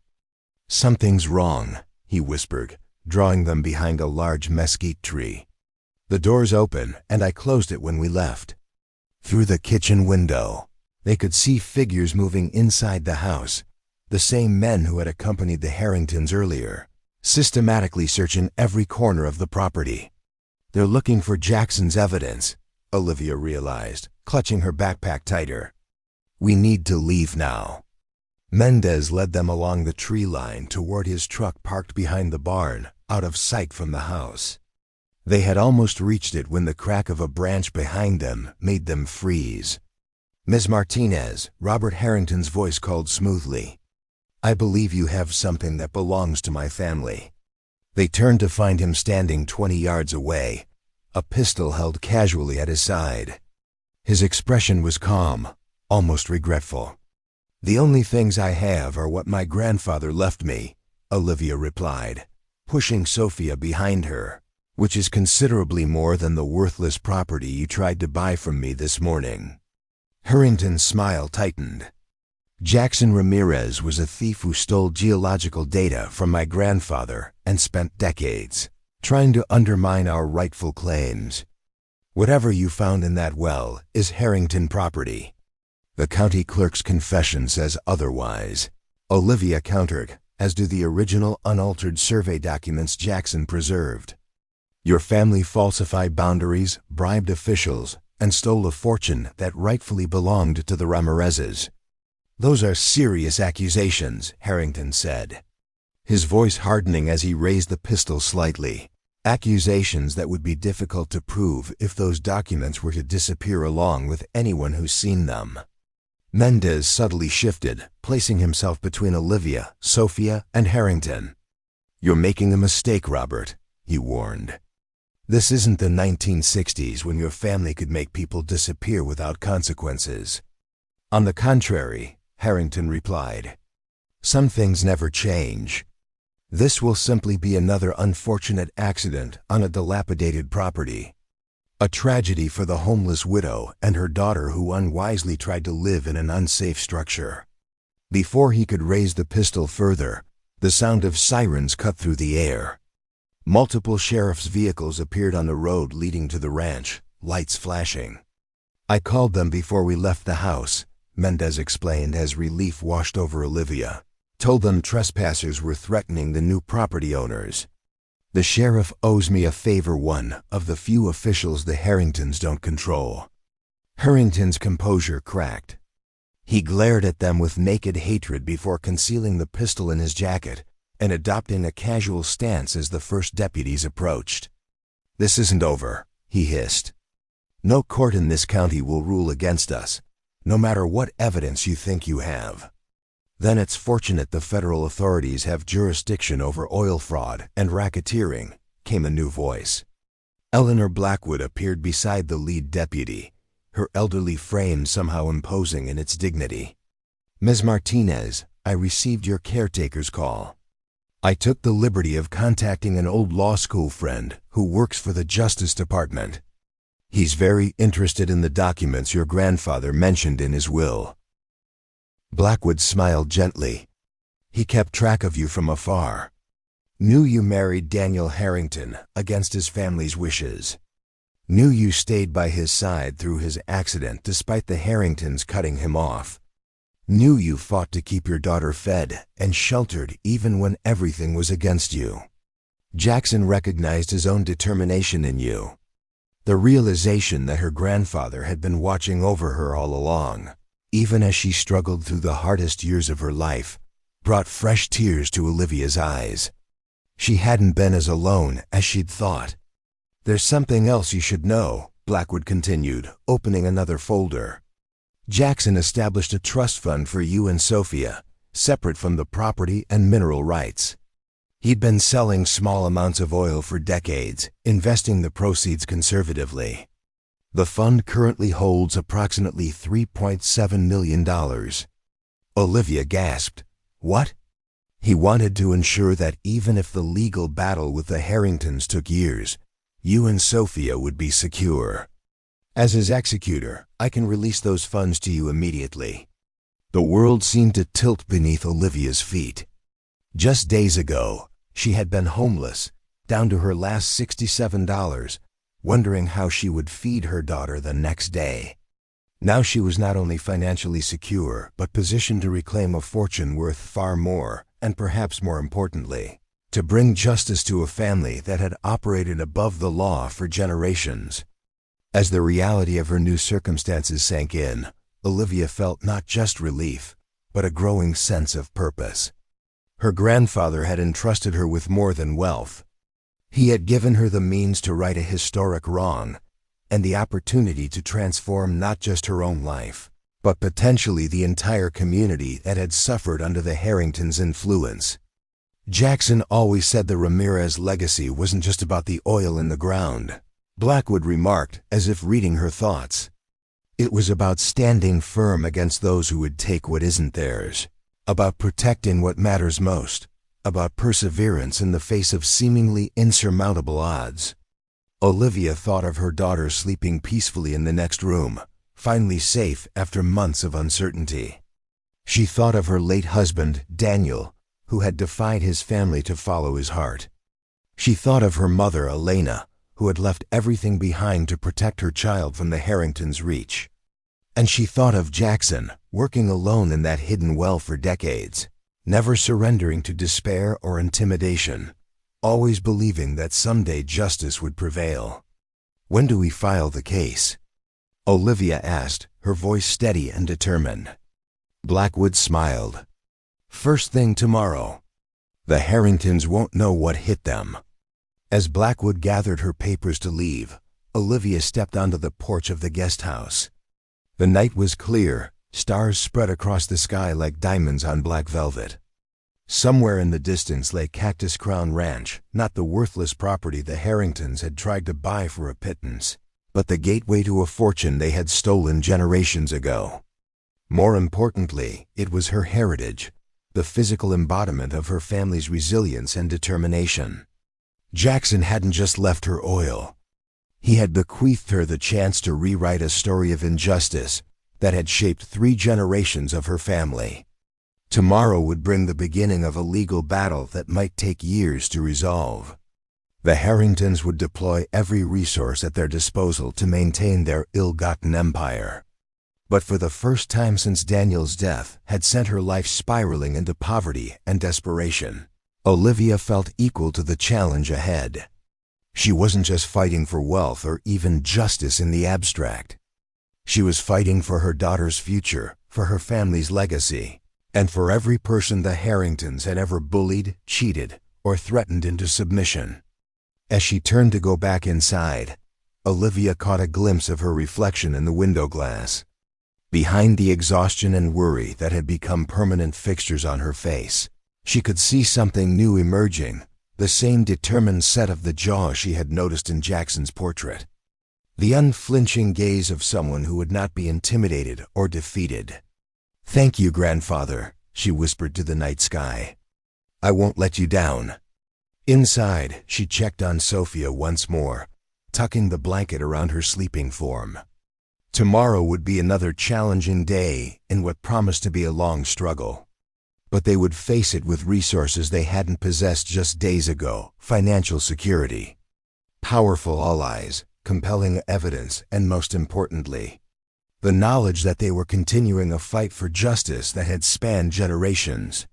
"Something's wrong," he whispered, drawing them behind a large mesquite tree. "The door's open, and I closed it when we left." Through the kitchen window, they could see figures moving inside the house, the same men who had accompanied the Harringtons earlier, systematically searching every corner of the property. "They're looking for Jackson's evidence," Olivia realized, clutching her backpack tighter. "We need to leave now." Mendez led them along the tree line toward his truck parked behind the barn, out of sight from the house. They had almost reached it when the crack of a branch behind them made them freeze. "Ms. Martinez," Robert Harrington's voice called smoothly. "I believe you have something that belongs to my family." They turned to find him standing 20 yards away, a pistol held casually at his side. His expression was calm, almost regretful. "The only things I have are what my grandfather left me," Olivia replied, pushing Sofia behind her, "which is considerably more than the worthless property you tried to buy from me this morning." Harrington's smile tightened. "Jackson Ramirez was a thief who stole geological data from my grandfather and spent decades trying to undermine our rightful claims. Whatever you found in that well is Harrington property. The county clerk's confession says otherwise," Olivia countered, "as do the original unaltered survey documents Jackson preserved. Your family falsified boundaries, bribed officials, and stole a fortune that rightfully belonged to the Ramirezes." "Those are serious accusations," Harrington said, his voice hardening as he raised the pistol slightly. "Accusations that would be difficult to prove if those documents were to disappear along with anyone who's seen them." Mendez subtly shifted, placing himself between Olivia, Sofia, and Harrington. "You're making a mistake, Robert," he warned. "This isn't the 1960s when your family could make people disappear without consequences." "On the contrary," Harrington replied, "some things never change. This will simply be another unfortunate accident on a dilapidated property. A tragedy for the homeless widow and her daughter who unwisely tried to live in an unsafe structure." Before he could raise the pistol further, the sound of sirens cut through the air. Multiple sheriff's vehicles appeared on the road leading to the ranch, lights flashing. "I called them before we left the house," Mendez explained as relief washed over Olivia. "Told them trespassers were threatening the new property owners. The sheriff owes me a favor, one of the few officials the Harringtons don't control." Harrington's composure cracked. He glared at them with naked hatred before concealing the pistol in his jacket and adopting a casual stance as the first deputies approached. "This isn't over," he hissed. "No court in this county will rule against us, no matter what evidence you think you have." "Then it's fortunate the federal authorities have jurisdiction over oil fraud and racketeering," came a new voice. Eleanor Blackwood appeared beside the lead deputy, her elderly frame somehow imposing in its dignity. "Ms. Martinez, I received your caretaker's call. I took the liberty of contacting an old law school friend who works for the Justice Department. He's very interested in the documents your grandfather mentioned in his will." Blackwood smiled gently. "He kept track of you from afar. Knew you married Daniel Harrington against his family's wishes. Knew you stayed by his side through his accident despite the Harringtons cutting him off. Knew you fought to keep your daughter fed and sheltered even when everything was against you. Jackson recognized his own determination in you. The realization that her grandfather had been watching over her all along, even as she struggled through the hardest years of her life, brought fresh tears to Olivia's eyes. She hadn't been as alone as she'd thought. "There's something else you should know," Blackwood continued, opening another folder. "Jackson established a trust fund for you and Sofia, separate from the property and mineral rights. He'd been selling small amounts of oil for decades, investing the proceeds conservatively. The fund currently holds approximately $3.7 million. Olivia gasped. "What?" "He wanted to ensure that even if the legal battle with the Harringtons took years, you and Sofia would be secure. As his executor, I can release those funds to you immediately." The world seemed to tilt beneath Olivia's feet. Just days ago, she had been homeless, down to her last $67, wondering how she would feed her daughter the next day. Now she was not only financially secure, but positioned to reclaim a fortune worth far more, and perhaps more importantly, to bring justice to a family that had operated above the law for generations. As the reality of her new circumstances sank in, Olivia felt not just relief, but a growing sense of purpose. Her grandfather had entrusted her with more than wealth. He had given her the means to right a historic wrong, and the opportunity to transform not just her own life, but potentially the entire community that had suffered under the Harringtons' influence. Jackson always said the Ramirez legacy wasn't just about the oil in the ground, Blackwood remarked, as if reading her thoughts. It was about standing firm against those who would take what isn't theirs, about protecting what matters most, about perseverance in the face of seemingly insurmountable odds. Olivia thought of her daughter sleeping peacefully in the next room, finally safe after months of uncertainty. She thought of her late husband, Daniel, who had defied his family to follow his heart. She thought of her mother, Elena, who had left everything behind to protect her child from the Harringtons' reach. And she thought of Jackson, working alone in that hidden well for decades, never surrendering to despair or intimidation, always believing that someday justice would prevail. "When do we file the case?" Olivia asked, her voice steady and determined. Blackwood smiled. "First thing tomorrow. The Harringtons won't know what hit them." As Blackwood gathered her papers to leave, Olivia stepped onto the porch of the guest house. The night was clear, stars spread across the sky like diamonds on black velvet. Somewhere in the distance lay Cactus Crown Ranch, not the worthless property the Harringtons had tried to buy for a pittance, but the gateway to a fortune they had stolen generations ago. More importantly, it was her heritage, the physical embodiment of her family's resilience and determination. Jackson hadn't just left her oil. He had bequeathed her the chance to rewrite a story of injustice that had shaped 3 generations of her family. Tomorrow would bring the beginning of a legal battle that might take years to resolve. The Harringtons would deploy every resource at their disposal to maintain their ill-gotten empire. But for the first time since Daniel's death had sent her life spiraling into poverty and desperation, Olivia felt equal to the challenge ahead. She wasn't just fighting for wealth or even justice in the abstract. She was fighting for her daughter's future, for her family's legacy, and for every person the Harringtons had ever bullied, cheated, or threatened into submission. As she turned to go back inside, Olivia caught a glimpse of her reflection in the window glass. Behind the exhaustion and worry that had become permanent fixtures on her face, she could see something new emerging, the same determined set of the jaw she had noticed in Jackson's portrait. The unflinching gaze of someone who would not be intimidated or defeated. "Thank you, grandfather," she whispered to the night sky. "I won't let you down." Inside, she checked on Sofia once more, tucking the blanket around her sleeping form. Tomorrow would be another challenging day in what promised to be a long struggle. But they would face it with resources they hadn't possessed just days ago: financial security, powerful allies, compelling evidence, and most importantly, the knowledge that they were continuing a fight for justice that had spanned generations.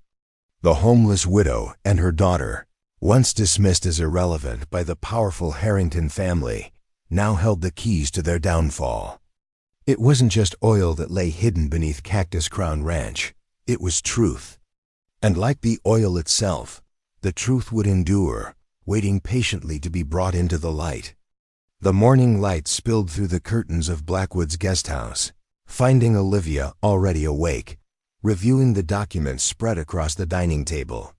The homeless widow and her daughter, once dismissed as irrelevant by the powerful Harrington family, now held the keys to their downfall. It wasn't just oil that lay hidden beneath Cactus Crown Ranch. It was truth. And like the oil itself, the truth would endure, waiting patiently to be brought into the light. The morning light spilled through the curtains of Blackwood's guest house, finding Olivia already awake, reviewing the documents spread across the dining table.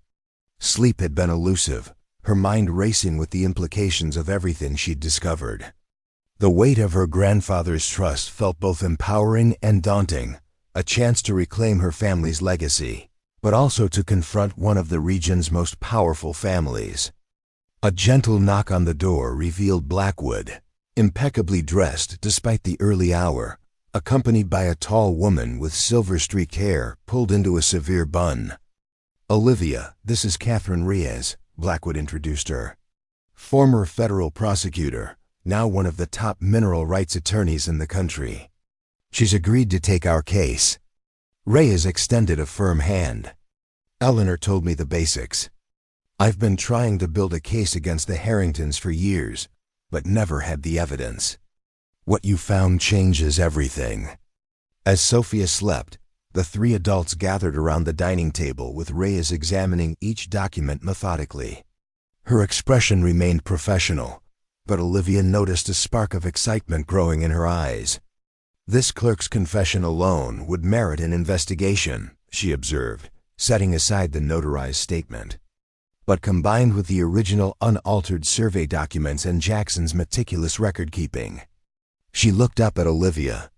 Sleep had been elusive, her mind racing with the implications of everything she'd discovered. The weight of her grandfather's trust felt both empowering and daunting, a chance to reclaim her family's legacy, but also to confront one of the region's most powerful families. A gentle knock on the door revealed Blackwood, impeccably dressed despite the early hour, accompanied by a tall woman with silver-streaked hair pulled into a severe bun. "Olivia, this is Catherine Reyes," Blackwood introduced her. "Former federal prosecutor, now one of the top mineral rights attorneys in the country. She's agreed to take our case." Reyes extended a firm hand. "Eleanor told me the basics. I've been trying to build a case against the Harringtons for years, but never had the evidence. What you found changes everything." As Sofia slept, the 3 adults gathered around the dining table with Reyes examining each document methodically. Her expression remained professional, but Olivia noticed a spark of excitement growing in her eyes. "This clerk's confession alone would merit an investigation," she observed, setting aside the notarized statement. But combined with the original unaltered survey documents and Jackson's meticulous record-keeping, she looked up at Olivia.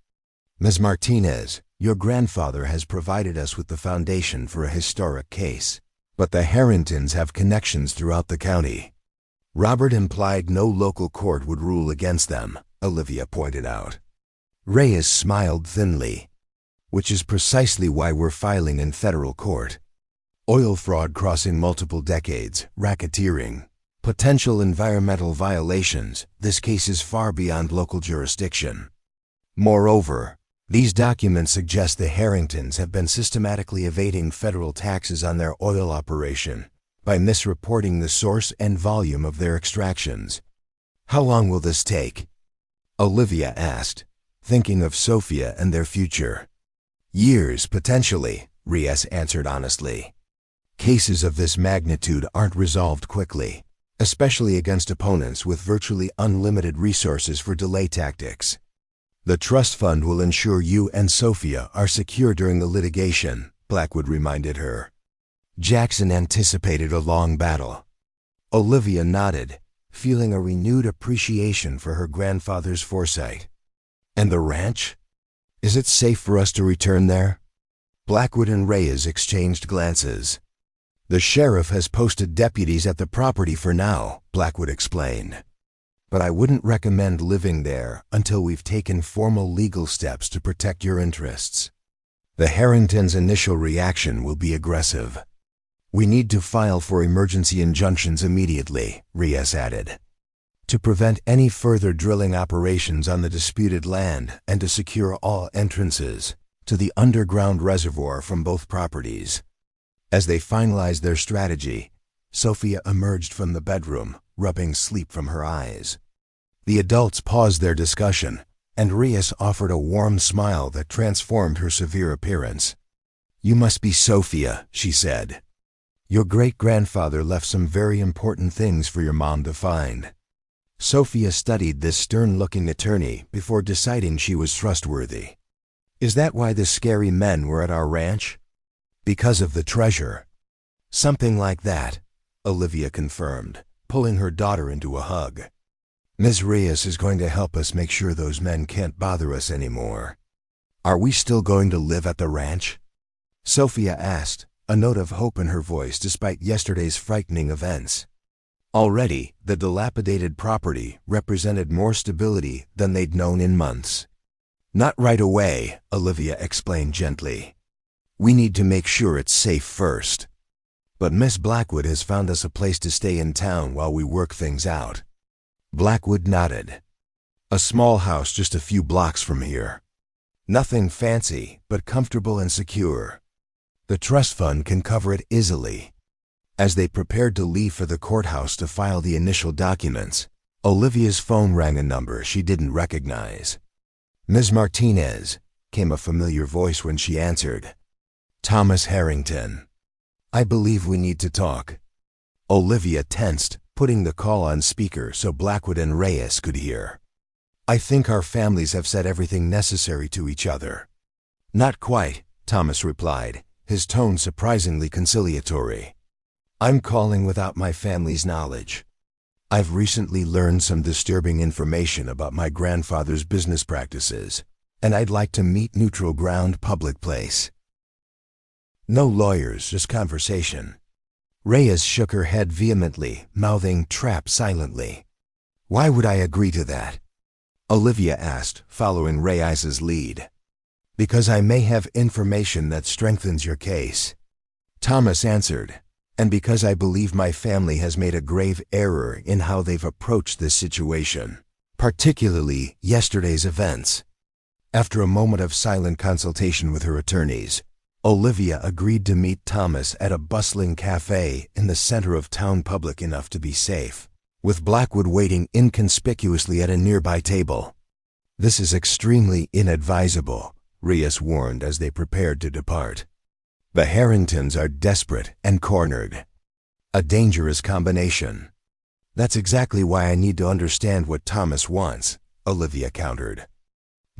Ms. Martinez, your grandfather has provided us with the foundation for a historic case, but the Harringtons have connections throughout the county. Robert implied no local court would rule against them, Olivia pointed out. Reyes smiled thinly. Which is precisely why we're filing in federal court. Oil fraud crossing multiple decades, racketeering, potential environmental violations. This case is far beyond local jurisdiction. Moreover, these documents suggest the Harringtons have been systematically evading federal taxes on their oil operation by misreporting the source and volume of their extractions. How long will this take? Olivia asked, thinking of Sofia and their future. Years, potentially, Reyes answered honestly. Cases of this magnitude aren't resolved quickly, especially against opponents with virtually unlimited resources for delay tactics. The trust fund will ensure you and Sofia are secure during the litigation, Blackwood reminded her. Jackson anticipated a long battle. Olivia nodded, feeling a renewed appreciation for her grandfather's foresight. And the ranch? Is it safe for us to return there? Blackwood and Reyes exchanged glances. The sheriff has posted deputies at the property for now, Blackwood explained. But I wouldn't recommend living there until we've taken formal legal steps to protect your interests. The Harringtons' initial reaction will be aggressive. We need to file for emergency injunctions immediately, Reyes added, to prevent any further drilling operations on the disputed land and to secure all entrances to the underground reservoir from both properties. As they finalized their strategy, Sofia emerged from the bedroom, rubbing sleep from her eyes. The adults paused their discussion, and Reyes offered a warm smile that transformed her severe appearance. You must be Sofia, she said. Your great-grandfather left some very important things for your mom to find. Sofia studied this stern-looking attorney before deciding she was trustworthy. Is that why the scary men were at our ranch? Because of the treasure. Something like that, Olivia confirmed, pulling her daughter into a hug. Ms. Reyes is going to help us make sure those men can't bother us anymore. Are we still going to live at the ranch? Sofia asked, a note of hope in her voice despite yesterday's frightening events. Already, the dilapidated property represented more stability than they'd known in months. Not right away, Olivia explained gently. We need to make sure it's safe first. But Miss Blackwood has found us a place to stay in town while we work things out. Blackwood nodded. A small house just a few blocks from here. Nothing fancy, but comfortable and secure. The trust fund can cover it easily. As they prepared to leave for the courthouse to file the initial documents, Olivia's phone rang a number she didn't recognize. Ms. Martinez, came a familiar voice when she answered. Thomas Harrington. I believe we need to talk. Olivia tensed, putting the call on speaker so Blackwood and Reyes could hear. I think our families have said everything necessary to each other. Not quite, Thomas replied, his tone surprisingly conciliatory. I'm calling without my family's knowledge. I've recently learned some disturbing information about my grandfather's business practices, and I'd like to meet neutral ground, public place. No lawyers, just conversation. Reyes shook her head vehemently, mouthing "trap" silently. Why would I agree to that? Olivia asked, following Reyes's lead. Because I may have information that strengthens your case. Thomas answered, and because I believe my family has made a grave error in how they've approached this situation, particularly yesterday's events. After a moment of silent consultation with her attorneys, Olivia agreed to meet Thomas at a bustling cafe in the center of town, public enough to be safe, with Blackwood waiting inconspicuously at a nearby table. This is extremely inadvisable, Reyes warned as they prepared to depart. The Harringtons are desperate and cornered. A dangerous combination. That's exactly why I need to understand what Thomas wants, Olivia countered.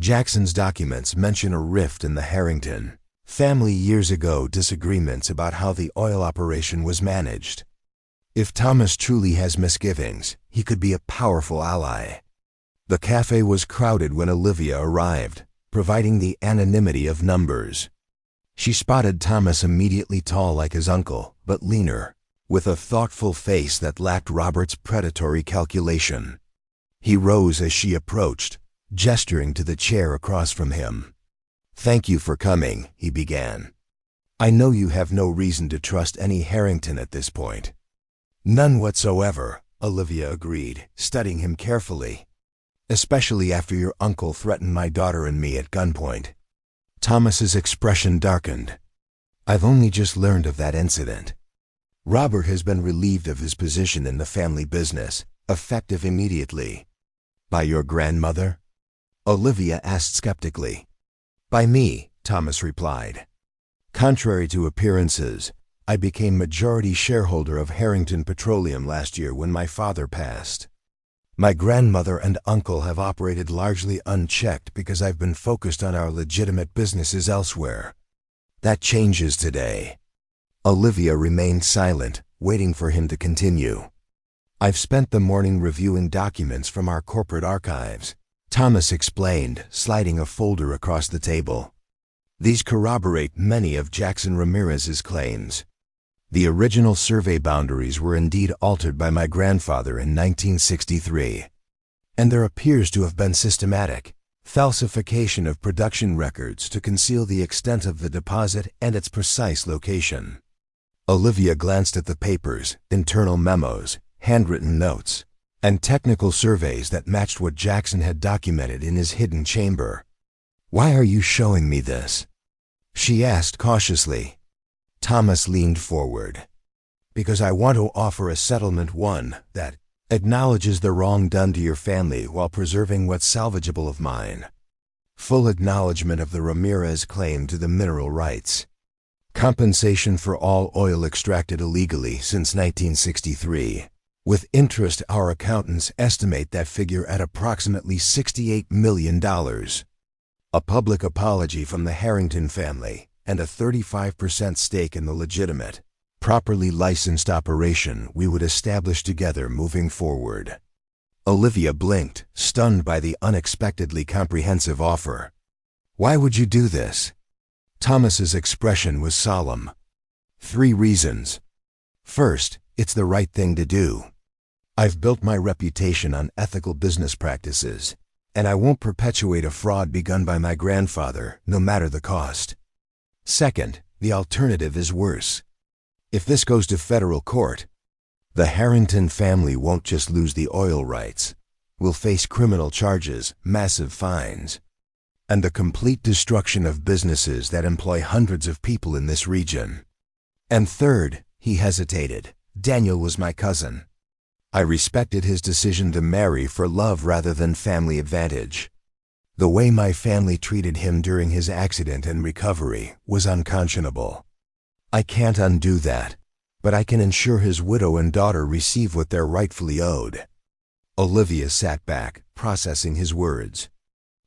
Jackson's documents mention a rift in the Harrington family years ago, disagreements about how the oil operation was managed. If Thomas truly has misgivings, he could be a powerful ally. The cafe was crowded when Olivia arrived, providing the anonymity of numbers. She spotted Thomas immediately, tall like his uncle, but leaner, with a thoughtful face that lacked Robert's predatory calculation. He rose as she approached, gesturing to the chair across from him. "Thank you for coming," he began. "I know you have no reason to trust any Harrington at this point." "None whatsoever," Olivia agreed, studying him carefully. "Especially after your uncle threatened my daughter and me at gunpoint." Thomas's expression darkened. "I've only just learned of that incident. Robert has been relieved of his position in the family business, effective immediately." "By your grandmother?" Olivia asked skeptically. "By me," Thomas replied. "Contrary to appearances, I became majority shareholder of Harrington Petroleum last year when my father passed. My grandmother and uncle have operated largely unchecked because I've been focused on our legitimate businesses elsewhere. That changes today." Olivia remained silent, waiting for him to continue. "I've spent the morning reviewing documents from our corporate archives," Thomas explained, sliding a folder across the table. "These corroborate many of Jackson Ramirez's claims. The original survey boundaries were indeed altered by my grandfather in 1963, and there appears to have been systematic falsification of production records to conceal the extent of the deposit and its precise location." Olivia glanced at the papers, internal memos, handwritten notes, and technical surveys that matched what Jackson had documented in his hidden chamber. "Why are you showing me this?" she asked cautiously. Thomas leaned forward. "Because I want to offer a settlement, one that acknowledges the wrong done to your family while preserving what's salvageable of mine. Full acknowledgement of the Ramirez claim to the mineral rights. Compensation for all oil extracted illegally since 1963. With interest, our accountants estimate that figure at approximately $68 million. A public apology from the Harrington family, and a 35% stake in the legitimate, properly licensed operation we would establish together moving forward." Olivia blinked, stunned by the unexpectedly comprehensive offer. "Why would you do this?" Thomas's expression was solemn. "3 reasons. First, it's the right thing to do. I've built my reputation on ethical business practices, and I won't perpetuate a fraud begun by my grandfather, no matter the cost. Second, the alternative is worse. If this goes to federal court, the Harrington family won't just lose the oil rights. We'll face criminal charges, massive fines, and the complete destruction of businesses that employ hundreds of people in this region. And third," he hesitated, "Daniel was my cousin. I respected his decision to marry for love rather than family advantage. The way my family treated him during his accident and recovery was unconscionable. I can't undo that, but I can ensure his widow and daughter receive what they're rightfully owed." Olivia sat back, processing his words.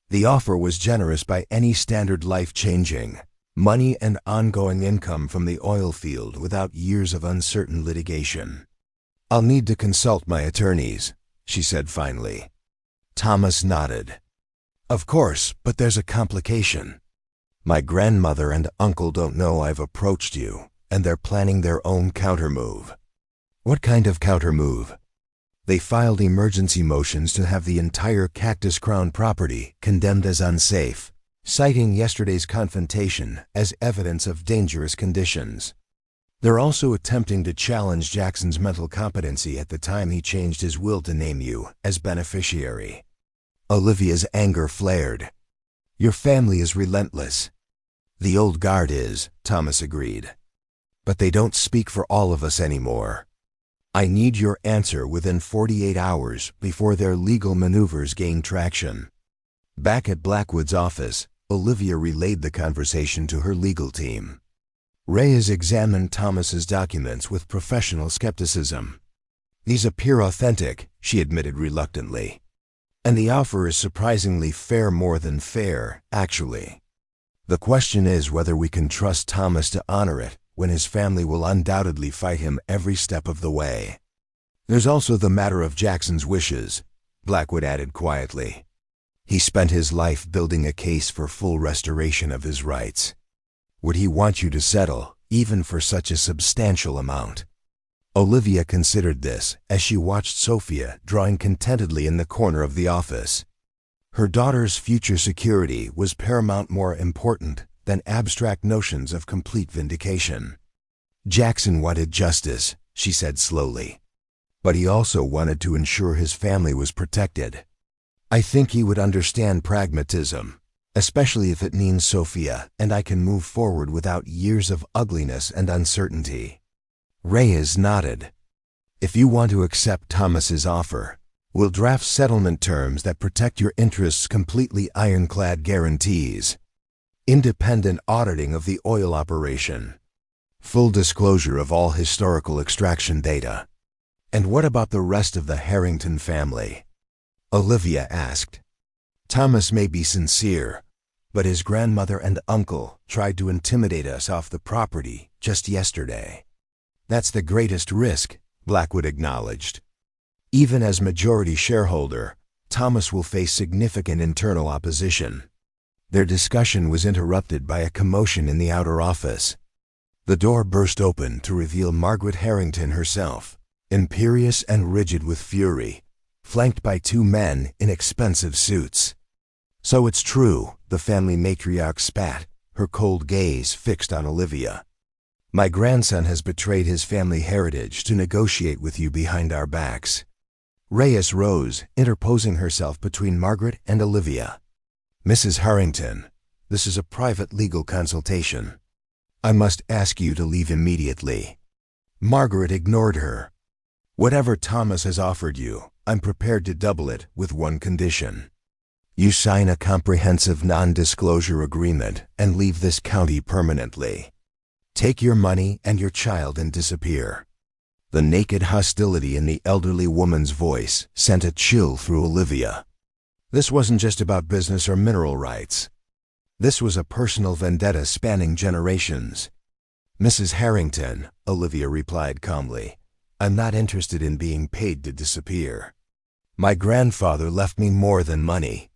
The offer was generous by any standard, life-changing. Money and ongoing income from the oil field without years of uncertain litigation. "I'll need to consult my attorneys," she said finally. Thomas nodded. "Of course, but there's a complication. My grandmother and uncle don't know I've approached you, and they're planning their own countermove." "What kind of countermove?" "They filed emergency motions to have the entire Cactus Crown property condemned as unsafe, citing yesterday's confrontation as evidence of dangerous conditions. They're also attempting to challenge Jackson's mental competency at the time he changed his will to name you as beneficiary." Olivia's anger flared. "Your family is relentless." "The old guard is," Thomas agreed. "But they don't speak for all of us anymore. I need your answer within 48 hours before their legal maneuvers gain traction." Back at Blackwood's office, Olivia relayed the conversation to her legal team. Reyes examined Thomas's documents with professional skepticism. "These appear authentic," she admitted reluctantly. "And the offer is surprisingly fair, more than fair, actually. The question is whether we can trust Thomas to honor it when his family will undoubtedly fight him every step of the way. There's also the matter of Jackson's wishes," Blackwood added quietly. He spent his life building a case for full restoration of his rights. Would he want you to settle, even for such a substantial amount? Olivia considered this as she watched Sofia drawing contentedly in the corner of the office. Her daughter's future security was paramount, more important than abstract notions of complete vindication. Jackson wanted justice, she said slowly. But he also wanted to ensure his family was protected. I think he would understand pragmatism, especially if it means Sofia and I can move forward without years of ugliness and uncertainty. Reyes nodded. If you want to accept Thomas's offer, we'll draft settlement terms that protect your interests completely, ironclad guarantees. Independent auditing of the oil operation. Full disclosure of all historical extraction data. And what about the rest of the Harrington family? Olivia asked. Thomas may be sincere, but his grandmother and uncle tried to intimidate us off the property just yesterday. That's the greatest risk, Blackwood acknowledged. Even as majority shareholder, Thomas will face significant internal opposition. Their discussion was interrupted by a commotion in the outer office. The door burst open to reveal Margaret Harrington herself, imperious and rigid with fury, flanked by two men in expensive suits. So it's true, the family matriarch spat, her cold gaze fixed on Olivia. My grandson has betrayed his family heritage to negotiate with you behind our backs. Reyes rose, interposing herself between Margaret and Olivia. Mrs. Harrington, this is a private legal consultation. I must ask you to leave immediately. Margaret ignored her. Whatever Thomas has offered you, I'm prepared to double it with one condition. You sign a comprehensive non-disclosure agreement and leave this county permanently. Take your money and your child and disappear. The naked hostility in the elderly woman's voice sent a chill through Olivia. This wasn't just about business or mineral rights. This was a personal vendetta spanning generations. Mrs. Harrington, Olivia replied calmly, I'm not interested in being paid to disappear. My grandfather left me more than money.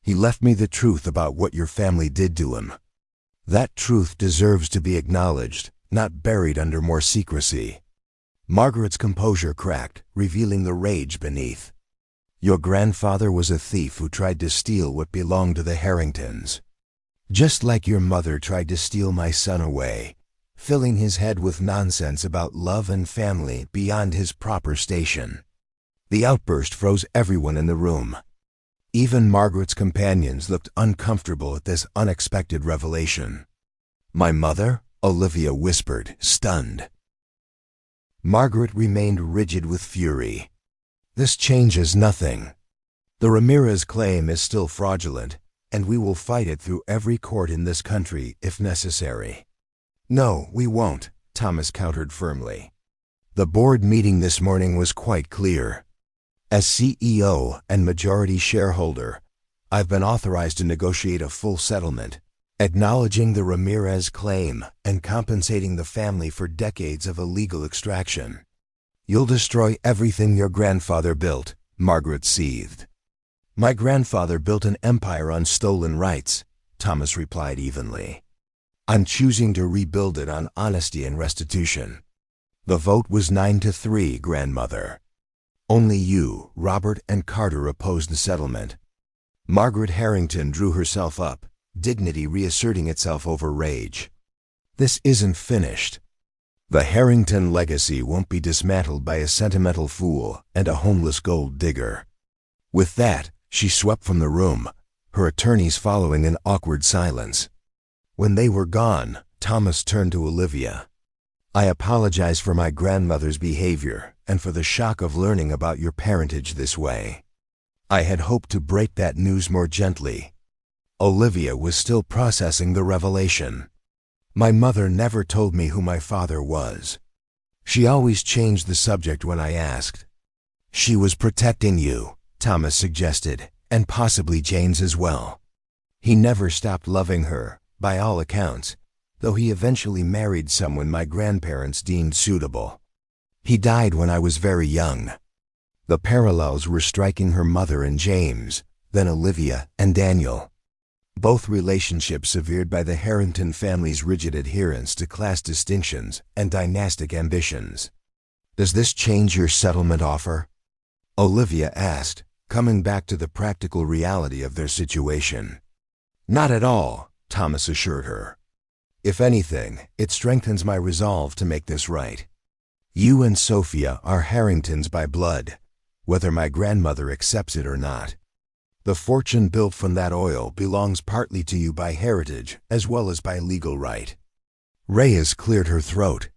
He left me the truth about what your family did to him. That truth deserves to be acknowledged, not buried under more secrecy. Margaret's composure cracked, revealing the rage beneath. Your grandfather was a thief who tried to steal what belonged to the Harringtons. Just like your mother tried to steal my son away, filling his head with nonsense about love and family beyond his proper station. The outburst froze everyone in the room. Even Margaret's companions looked uncomfortable at this unexpected revelation. My mother? Olivia whispered, stunned. Margaret remained rigid with fury. This changes nothing. The Ramirez claim is still fraudulent, and we will fight it through every court in this country if necessary. No, we won't, Thomas countered firmly. The board meeting this morning was quite clear. As CEO and majority shareholder, I've been authorized to negotiate a full settlement, acknowledging the Ramirez claim and compensating the family for decades of illegal extraction. You'll destroy everything your grandfather built, Margaret seethed. My grandfather built an empire on stolen rights, Thomas replied evenly. I'm choosing to rebuild it on honesty and restitution. The vote was 9-3, grandmother. Only you, Robert, and Carter opposed the settlement. Margaret Harrington drew herself up, dignity reasserting itself over rage. This isn't finished. The Harrington legacy won't be dismantled by a sentimental fool and a homeless gold digger. With that, she swept from the room, her attorneys following in awkward silence. When they were gone, Thomas turned to Olivia. I apologize for my grandmother's behavior and for the shock of learning about your parentage this way. I had hoped to break that news more gently. Olivia was still processing the revelation. My mother never told me who my father was. She always changed the subject when I asked. She was protecting you, Thomas suggested, and possibly Jane's as well. He never stopped loving her, by all accounts, though he eventually married someone my grandparents deemed suitable. He died when I was very young. The parallels were striking her mother and James, then Olivia and Daniel. Both relationships severed by the Harrington family's rigid adherence to class distinctions and dynastic ambitions. "Does this change your settlement offer?" Olivia asked, coming back to the practical reality of their situation. "Not at all," Thomas assured her. "If anything, it strengthens my resolve to make this right. You and Sofia are Harringtons by blood, whether my grandmother accepts it or not. The fortune built from that oil belongs partly to you by heritage as well as by legal right." Reyes cleared her throat.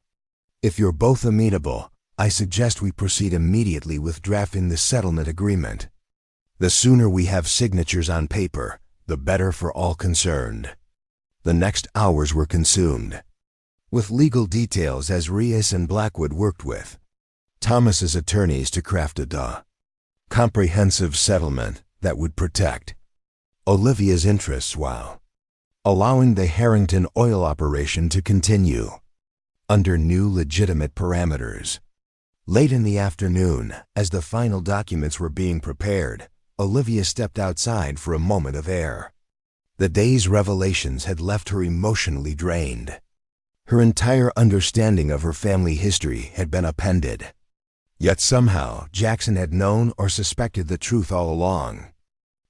"If you're both amenable, I suggest we proceed immediately with drafting the settlement agreement. The sooner we have signatures on paper, the better for all concerned." The next hours were consumed with legal details as Reyes and Blackwood worked with Thomas's attorneys to craft a comprehensive settlement that would protect Olivia's interests while allowing the Harrington oil operation to continue under new legitimate parameters. Late in the afternoon, as the final documents were being prepared, Olivia stepped outside for a moment of air. The day's revelations had left her emotionally drained. Her entire understanding of her family history had been upended. Yet somehow, Jackson had known or suspected the truth all along.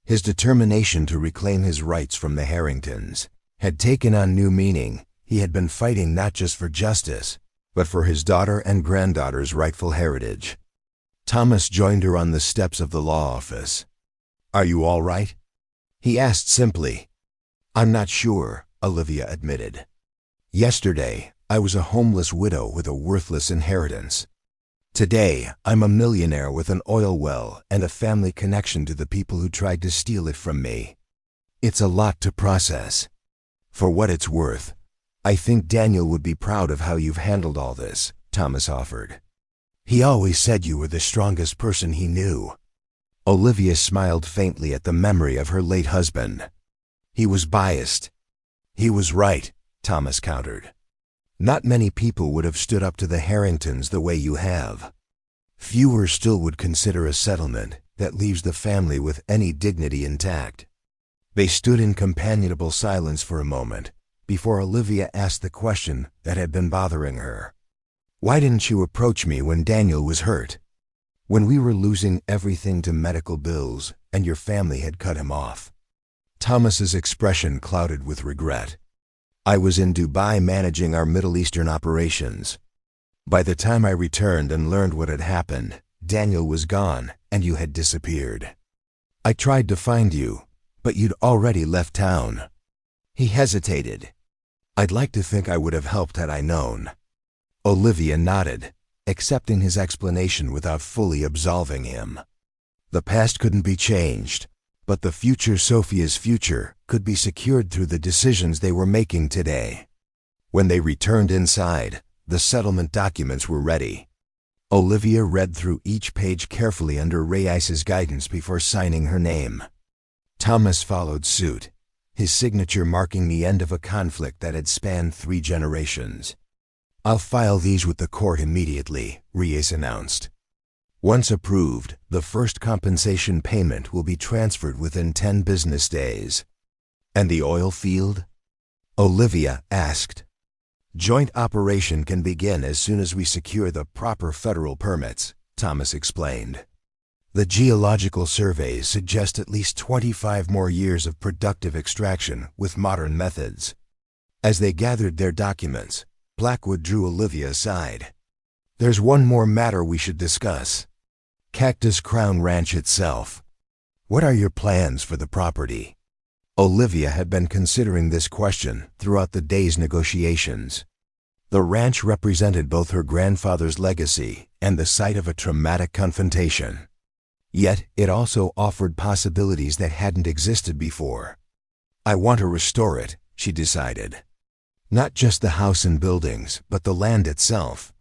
His determination to reclaim his rights from the Harringtons had taken on new meaning. He had been fighting not just for justice, but for his daughter and granddaughter's rightful heritage. Thomas joined her on the steps of the law office. "Are you all right?" he asked simply. "I'm not sure," Olivia admitted. "Yesterday, I was a homeless widow with a worthless inheritance. Today, I'm a millionaire with an oil well and a family connection to the people who tried to steal it from me. It's a lot to process. For what it's worth, I think Daniel would be proud of how you've handled all this," Thomas offered. "He always said you were the strongest person he knew." Olivia smiled faintly at the memory of her late husband. "He was biased." "He was right," Thomas countered. "Not many people would have stood up to the Harringtons the way you have. Fewer still would consider a settlement that leaves the family with any dignity intact." They stood in companionable silence for a moment before Olivia asked the question that had been bothering her. "Why didn't you approach me when Daniel was hurt? When we were losing everything to medical bills and your family had cut him off?" Thomas's expression clouded with regret. "I was in Dubai managing our Middle Eastern operations. By the time I returned and learned what had happened, Daniel was gone and you had disappeared. I tried to find you, but you'd already left town." He hesitated. "I'd like to think I would have helped had I known." Olivia nodded, accepting his explanation without fully absolving him. The past couldn't be changed, but the future, Sofia's future, could be secured through the decisions they were making today. When they returned inside, the settlement documents were ready. Olivia read through each page carefully under Reyes's guidance before signing her name. Thomas followed suit, his signature marking the end of a conflict that had spanned 3 generations. "I'll file these with the court immediately," Reyes announced. "Once approved, the first compensation payment will be transferred within 10 business days." "And the oil field?" Olivia asked. "Joint operation can begin as soon as we secure the proper federal permits," Thomas explained. "The geological surveys suggest at least 25 more years of productive extraction with modern methods." As they gathered their documents, Blackwood drew Olivia aside. "There's one more matter we should discuss. Cactus Crown Ranch itself. What are your plans for the property?" Olivia had been considering this question throughout the day's negotiations. The ranch represented both her grandfather's legacy and the site of a traumatic confrontation. Yet it also offered possibilities that hadn't existed before. "I want to restore it," she decided. "Not just the house and buildings, but the land itself."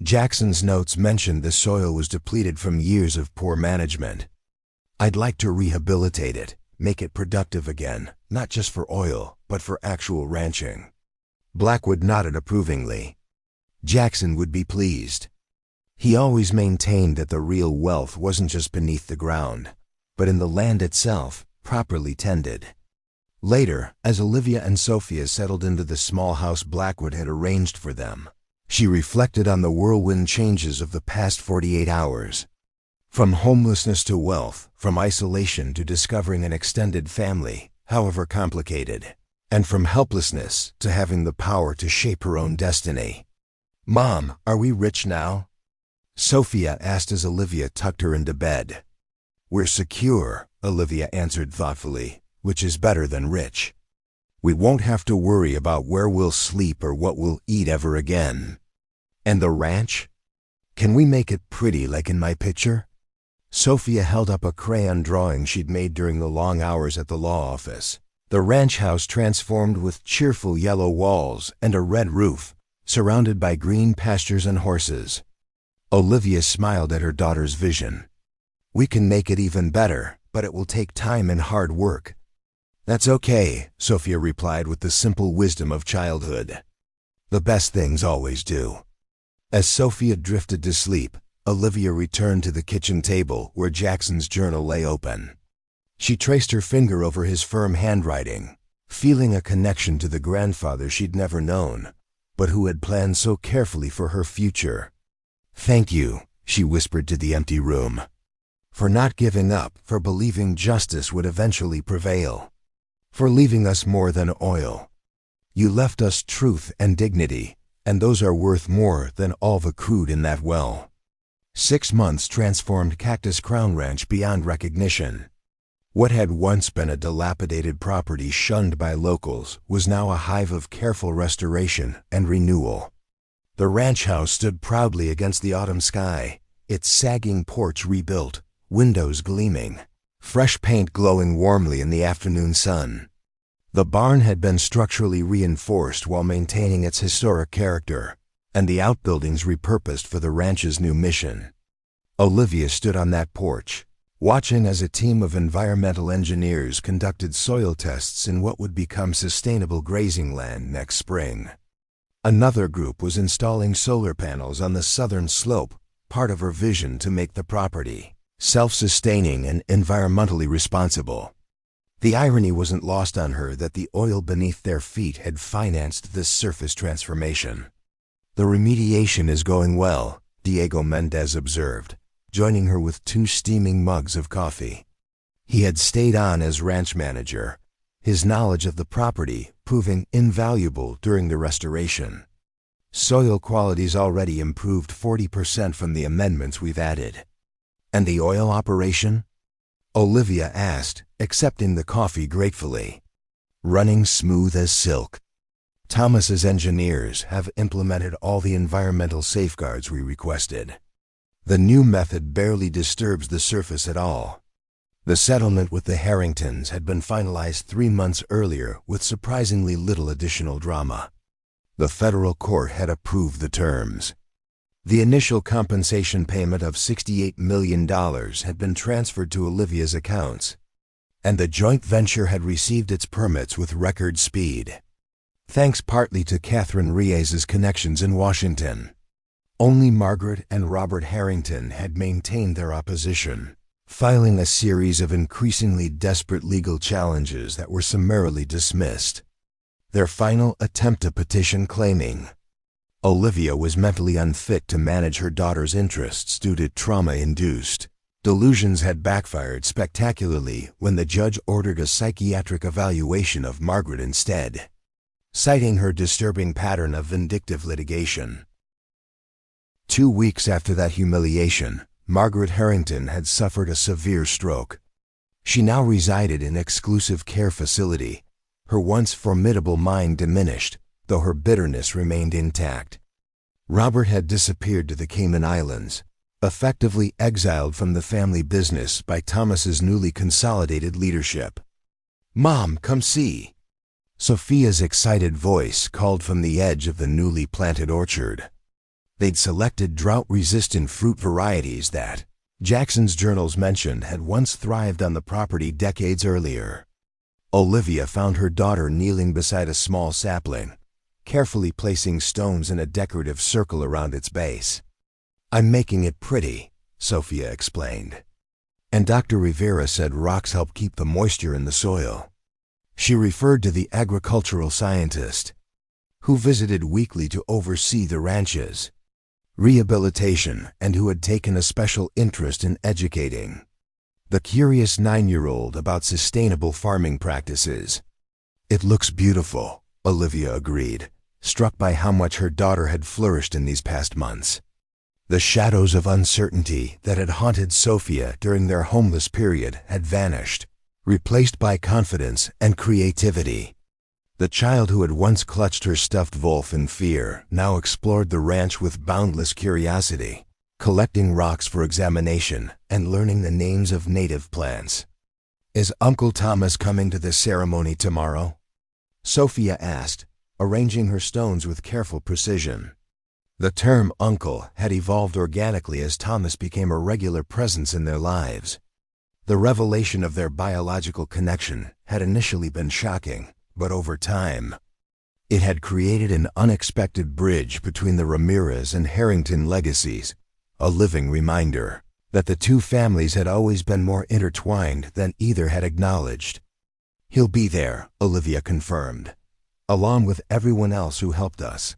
Jackson's notes mentioned the soil was depleted from years of poor management. "I'd like to rehabilitate it, make it productive again, not just for oil, but for actual ranching." Blackwood nodded approvingly. Jackson would be pleased. He always maintained that the real wealth wasn't just beneath the ground, but in the land itself, properly tended. Later, as Olivia and Sofia settled into the small house Blackwood had arranged for them, she reflected on the whirlwind changes of the past 48 hours. From homelessness to wealth, from isolation to discovering an extended family, however complicated, and from helplessness to having the power to shape her own destiny. "Mom, are we rich now?" Sofia asked as Olivia tucked her into bed. "We're secure," Olivia answered thoughtfully, "which is better than rich. We won't have to worry about where we'll sleep or what we'll eat ever again." "And the ranch? Can we make it pretty like in my picture?" Sofia held up a crayon drawing she'd made during the long hours at the law office. The ranch house transformed with cheerful yellow walls and a red roof, surrounded by green pastures and horses. Olivia smiled at her daughter's vision. "We can make it even better, but it will take time and hard work." "That's okay," Sofia replied with the simple wisdom of childhood. "The best things always do." As Sofia drifted to sleep, Olivia returned to the kitchen table where Jackson's journal lay open. She traced her finger over his firm handwriting, feeling a connection to the grandfather she'd never known, but who had planned so carefully for her future. "Thank you," she whispered to the empty room, "for not giving up, for believing justice would eventually prevail, for leaving us more than oil. You left us truth and dignity, and those are worth more than all the crude in that well." 6 months transformed Cactus Crown Ranch beyond recognition. What had once been a dilapidated property shunned by locals was now a hive of careful restoration and renewal. The ranch house stood proudly against the autumn sky, its sagging porch rebuilt, windows gleaming, fresh paint glowing warmly in the afternoon sun. The barn had been structurally reinforced while maintaining its historic character, and the outbuildings repurposed for the ranch's new mission. Olivia stood on that porch, watching as a team of environmental engineers conducted soil tests in what would become sustainable grazing land next spring. Another group was installing solar panels on the southern slope, part of her vision to make the property self-sustaining and environmentally responsible. The irony wasn't lost on her that the oil beneath their feet had financed this surface transformation. "The remediation is going well," Diego Mendez observed, joining her with 2 steaming mugs of coffee. He had stayed on as ranch manager, his knowledge of the property proving invaluable during the restoration. "Soil quality's already improved 40% from the amendments we've added." "And the oil operation?" Olivia asked, accepting the coffee gratefully. "Running smooth as silk. Thomas's engineers have implemented all the environmental safeguards we requested. The new method barely disturbs the surface at all." The settlement with the Harringtons had been finalized 3 months earlier with surprisingly little additional drama. The federal court had approved the terms. The initial compensation payment of $68 million had been transferred to Olivia's accounts, and the joint venture had received its permits with record speed, thanks partly to Catherine Reyes's connections in Washington. Only Margaret and Robert Harrington had maintained their opposition, filing a series of increasingly desperate legal challenges that were summarily dismissed. Their final attempt to petition claiming Olivia was mentally unfit to manage her daughter's interests due to trauma-induced delusions had backfired spectacularly when the judge ordered a psychiatric evaluation of Margaret instead, citing her disturbing pattern of vindictive litigation. 2 weeks after that humiliation, Margaret Harrington had suffered a severe stroke. She now resided in an exclusive care facility, her once formidable mind diminished, though her bitterness remained intact. Robert had disappeared to the Cayman Islands, effectively exiled from the family business by Thomas's newly consolidated leadership. "Mom, come see." Sofia's excited voice called from the edge of the newly planted orchard. They'd selected drought-resistant fruit varieties that, Jackson's journals mentioned, had once thrived on the property decades earlier. Olivia found her daughter kneeling beside a small sapling, carefully placing stones in a decorative circle around its base. "I'm making it pretty," Sofia explained. And Dr. Rivera said rocks help keep the moisture in the soil. She referred to the agricultural scientist, who visited weekly to oversee the ranches, rehabilitation, and who had taken a special interest in educating the curious 9-year-old about sustainable farming practices. "It looks beautiful," Olivia agreed, struck by how much her daughter had flourished in these past months. The shadows of uncertainty that had haunted Sofia during their homeless period had vanished, replaced by confidence and creativity. The child who had once clutched her stuffed wolf in fear now explored the ranch with boundless curiosity, collecting rocks for examination and learning the names of native plants. "Is Uncle Thomas coming to the ceremony tomorrow?" Sofia asked, arranging her stones with careful precision. The term uncle had evolved organically as Thomas became a regular presence in their lives. The revelation of their biological connection had initially been shocking, but over time, it had created an unexpected bridge between the Ramirez and Harrington legacies, a living reminder that the two families had always been more intertwined than either had acknowledged. "He'll be there," Olivia confirmed, "along with everyone else who helped us."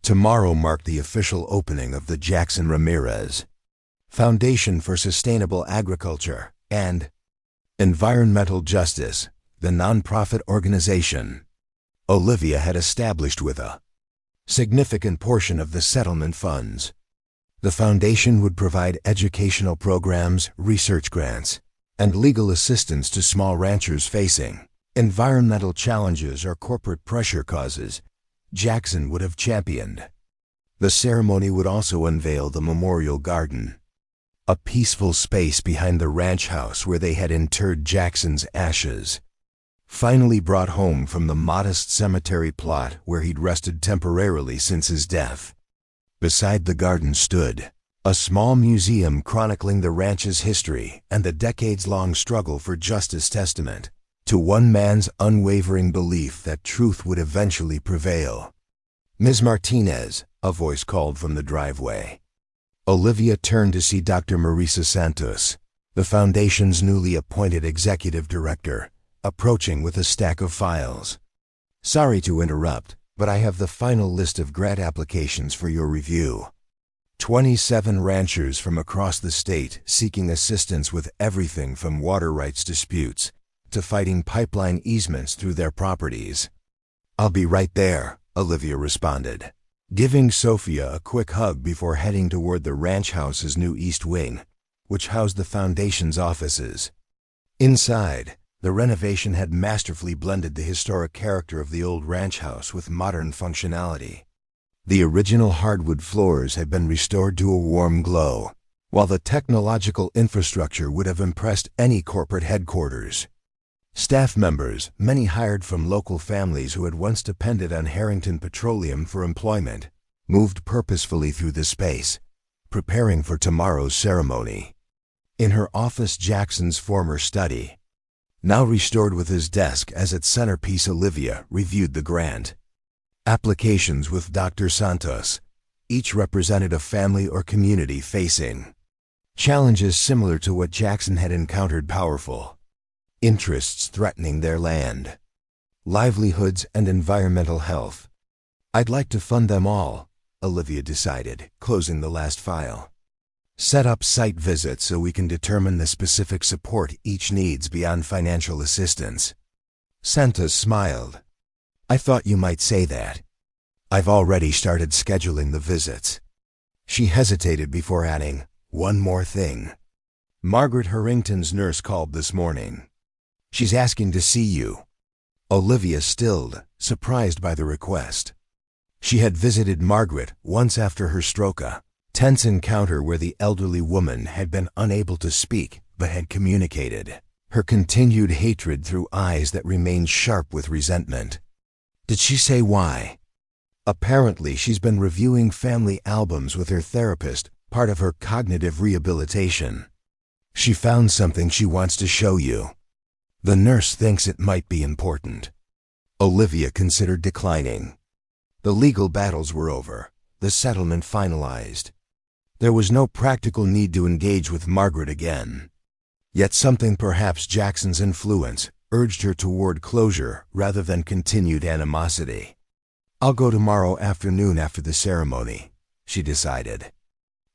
Tomorrow marked the official opening of the Jackson Ramirez Foundation for Sustainable Agriculture and Environmental Justice, the nonprofit organization Olivia had established with a significant portion of the settlement funds. The foundation would provide educational programs, research grants, and legal assistance to small ranchers facing environmental challenges or corporate pressure causes Jackson would have championed. The ceremony would also unveil the memorial garden, a peaceful space behind the ranch house where they had interred Jackson's ashes, finally brought home from the modest cemetery plot where he'd rested temporarily since his death. Beside the garden stood a small museum chronicling the ranch's history and the decades-long struggle for justice, testament to one man's unwavering belief that truth would eventually prevail. "Ms. Martinez," a voice called from the driveway. Olivia turned to see Dr. Marisa Santos, the foundation's newly appointed executive director, approaching with a stack of files. "Sorry to interrupt, but I have the final list of grant applications for your review. 27 ranchers from across the state seeking assistance with everything from water rights disputes to fighting pipeline easements through their properties." "I'll be right there," Olivia responded, giving Sofia a quick hug before heading toward the ranch house's new east wing, which housed the foundation's offices. Inside, the renovation had masterfully blended the historic character of the old ranch house with modern functionality. The original hardwood floors had been restored to a warm glow, while the technological infrastructure would have impressed any corporate headquarters. Staff members, many hired from local families who had once depended on Harrington Petroleum for employment, moved purposefully through the space, preparing for tomorrow's ceremony. In her office, Jackson's former study, now restored with his desk as its centerpiece, Olivia reviewed the grant applications with Dr. Santos. Each represented a family or community facing challenges similar to what Jackson had encountered: powerful interests threatening their land, livelihoods, and environmental health. "I'd like to fund them all," Olivia decided, closing the last file. "Set up site visits so we can determine the specific support each needs beyond financial assistance." Santos smiled. "I thought you might say that. I've already started scheduling the visits." She hesitated before adding, "One more thing. Margaret Harrington's nurse called this morning. She's asking to see you." Olivia stilled, surprised by the request. She had visited Margaret once after her stroke, a tense encounter where the elderly woman had been unable to speak but had communicated her continued hatred through eyes that remained sharp with resentment. "Did she say why?" "Apparently she's been reviewing family albums with her therapist, part of her cognitive rehabilitation. She found something she wants to show you. The nurse thinks it might be important." Olivia considered declining. The legal battles were over, the settlement finalized. There was no practical need to engage with Margaret again. Yet something, perhaps Jackson's influence, urged her toward closure rather than continued animosity. "I'll go tomorrow afternoon after the ceremony," she decided.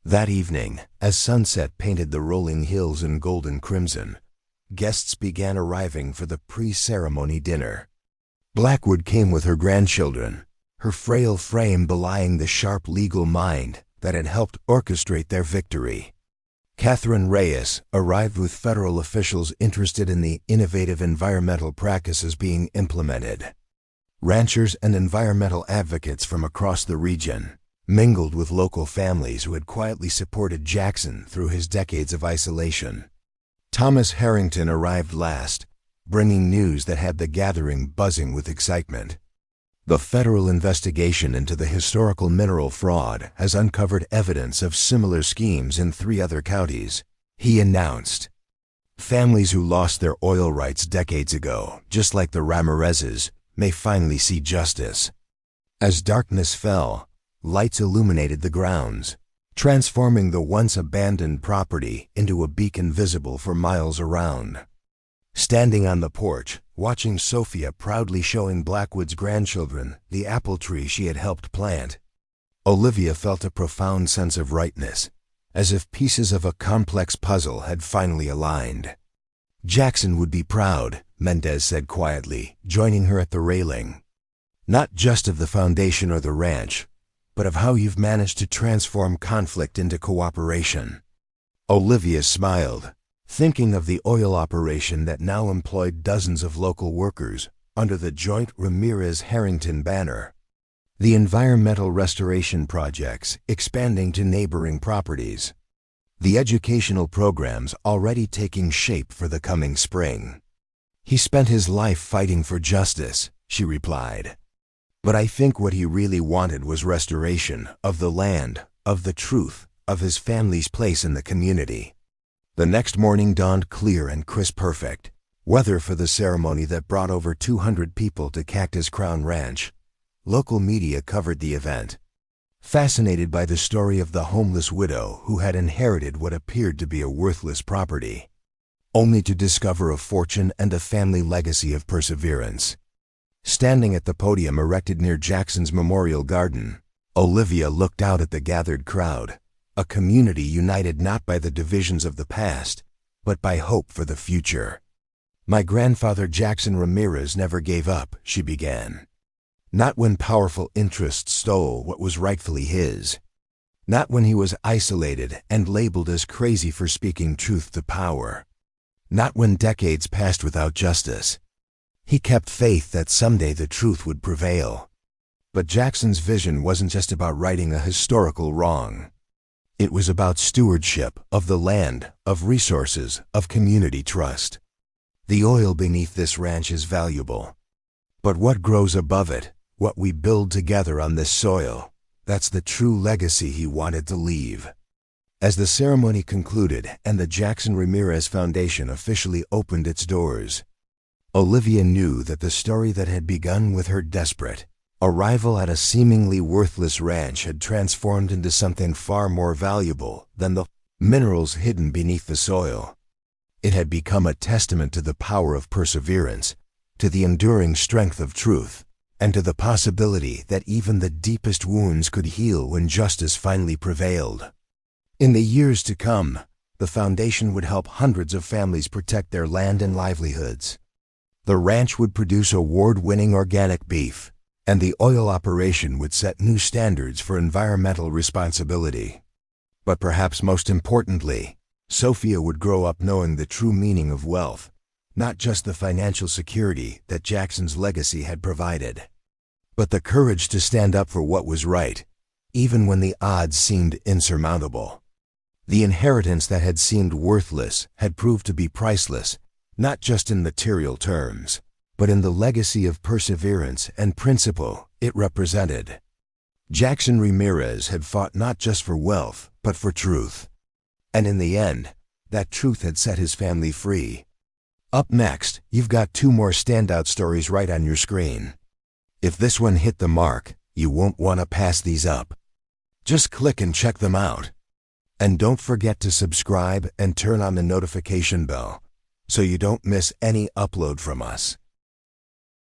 That evening, as sunset painted the rolling hills in golden crimson, guests began arriving for the pre-ceremony dinner. Blackwood came with her grandchildren, her frail frame belying the sharp legal mind that had helped orchestrate their victory. Catherine Reyes arrived with federal officials interested in the innovative environmental practices being implemented. Ranchers and environmental advocates from across the region mingled with local families who had quietly supported Jackson through his decades of isolation. Thomas Harrington arrived last, bringing news that had the gathering buzzing with excitement. The federal investigation into the historical mineral fraud has uncovered evidence of similar schemes in 3 other counties, he announced. Families who lost their oil rights decades ago, just like the Ramirezes, may finally see justice. As darkness fell, lights illuminated the grounds, transforming the once abandoned property into a beacon visible for miles around. Standing on the porch, watching Sofia proudly showing Blackwood's grandchildren the apple tree she had helped plant, Olivia felt a profound sense of rightness, as if pieces of a complex puzzle had finally aligned. "Jackson would be proud," Mendez said quietly, joining her at the railing. "Not just of the foundation or the ranch, but of how you've managed to transform conflict into cooperation." Olivia smiled, thinking of the oil operation that now employed dozens of local workers under the joint Ramirez-Harrington banner. The environmental restoration projects expanding to neighboring properties. The educational programs already taking shape for the coming spring. "He spent his life fighting for justice," she replied. "But I think what he really wanted was restoration of the land, of the truth, of his family's place in the community." The next morning dawned clear and crisp perfect. Weather for the ceremony that brought over 200 people to Cactus Crown Ranch. Local media covered the event, fascinated by the story of the homeless widow who had inherited what appeared to be a worthless property, only to discover a fortune and a family legacy of perseverance. Standing at the podium erected near Jackson's Memorial Garden, Olivia looked out at the gathered crowd, a community united not by the divisions of the past, but by hope for the future. "My grandfather Jackson Ramirez never gave up," she began. "Not when powerful interests stole what was rightfully his. Not when he was isolated and labeled as crazy for speaking truth to power. Not when decades passed without justice. He kept faith that someday the truth would prevail." But Jackson's vision wasn't just about righting a historical wrong. It was about stewardship of the land, of resources, of community trust. "The oil beneath this ranch is valuable. But what grows above it, what we build together on this soil, that's the true legacy he wanted to leave." As the ceremony concluded and the Jackson Ramirez Foundation officially opened its doors, Olivia knew that the story that had begun with her desperate arrival at a seemingly worthless ranch had transformed into something far more valuable than the minerals hidden beneath the soil. It had become a testament to the power of perseverance, to the enduring strength of truth, and to the possibility that even the deepest wounds could heal when justice finally prevailed. In the years to come, the foundation would help hundreds of families protect their land and livelihoods. The ranch would produce award-winning organic beef, and the oil operation would set new standards for environmental responsibility. But perhaps most importantly, Sofia would grow up knowing the true meaning of wealth, not just the financial security that Jackson's legacy had provided, but the courage to stand up for what was right, even when the odds seemed insurmountable. The inheritance that had seemed worthless had proved to be priceless, not just in material terms, but in the legacy of perseverance and principle it represented. Jackson Ramirez had fought not just for wealth, but for truth. And in the end, that truth had set his family free. Up next, you've got 2 more standout stories right on your screen. If this one hit the mark, you won't want to pass these up. Just click and check them out. And don't forget to subscribe and turn on the notification bell so you don't miss any upload from us.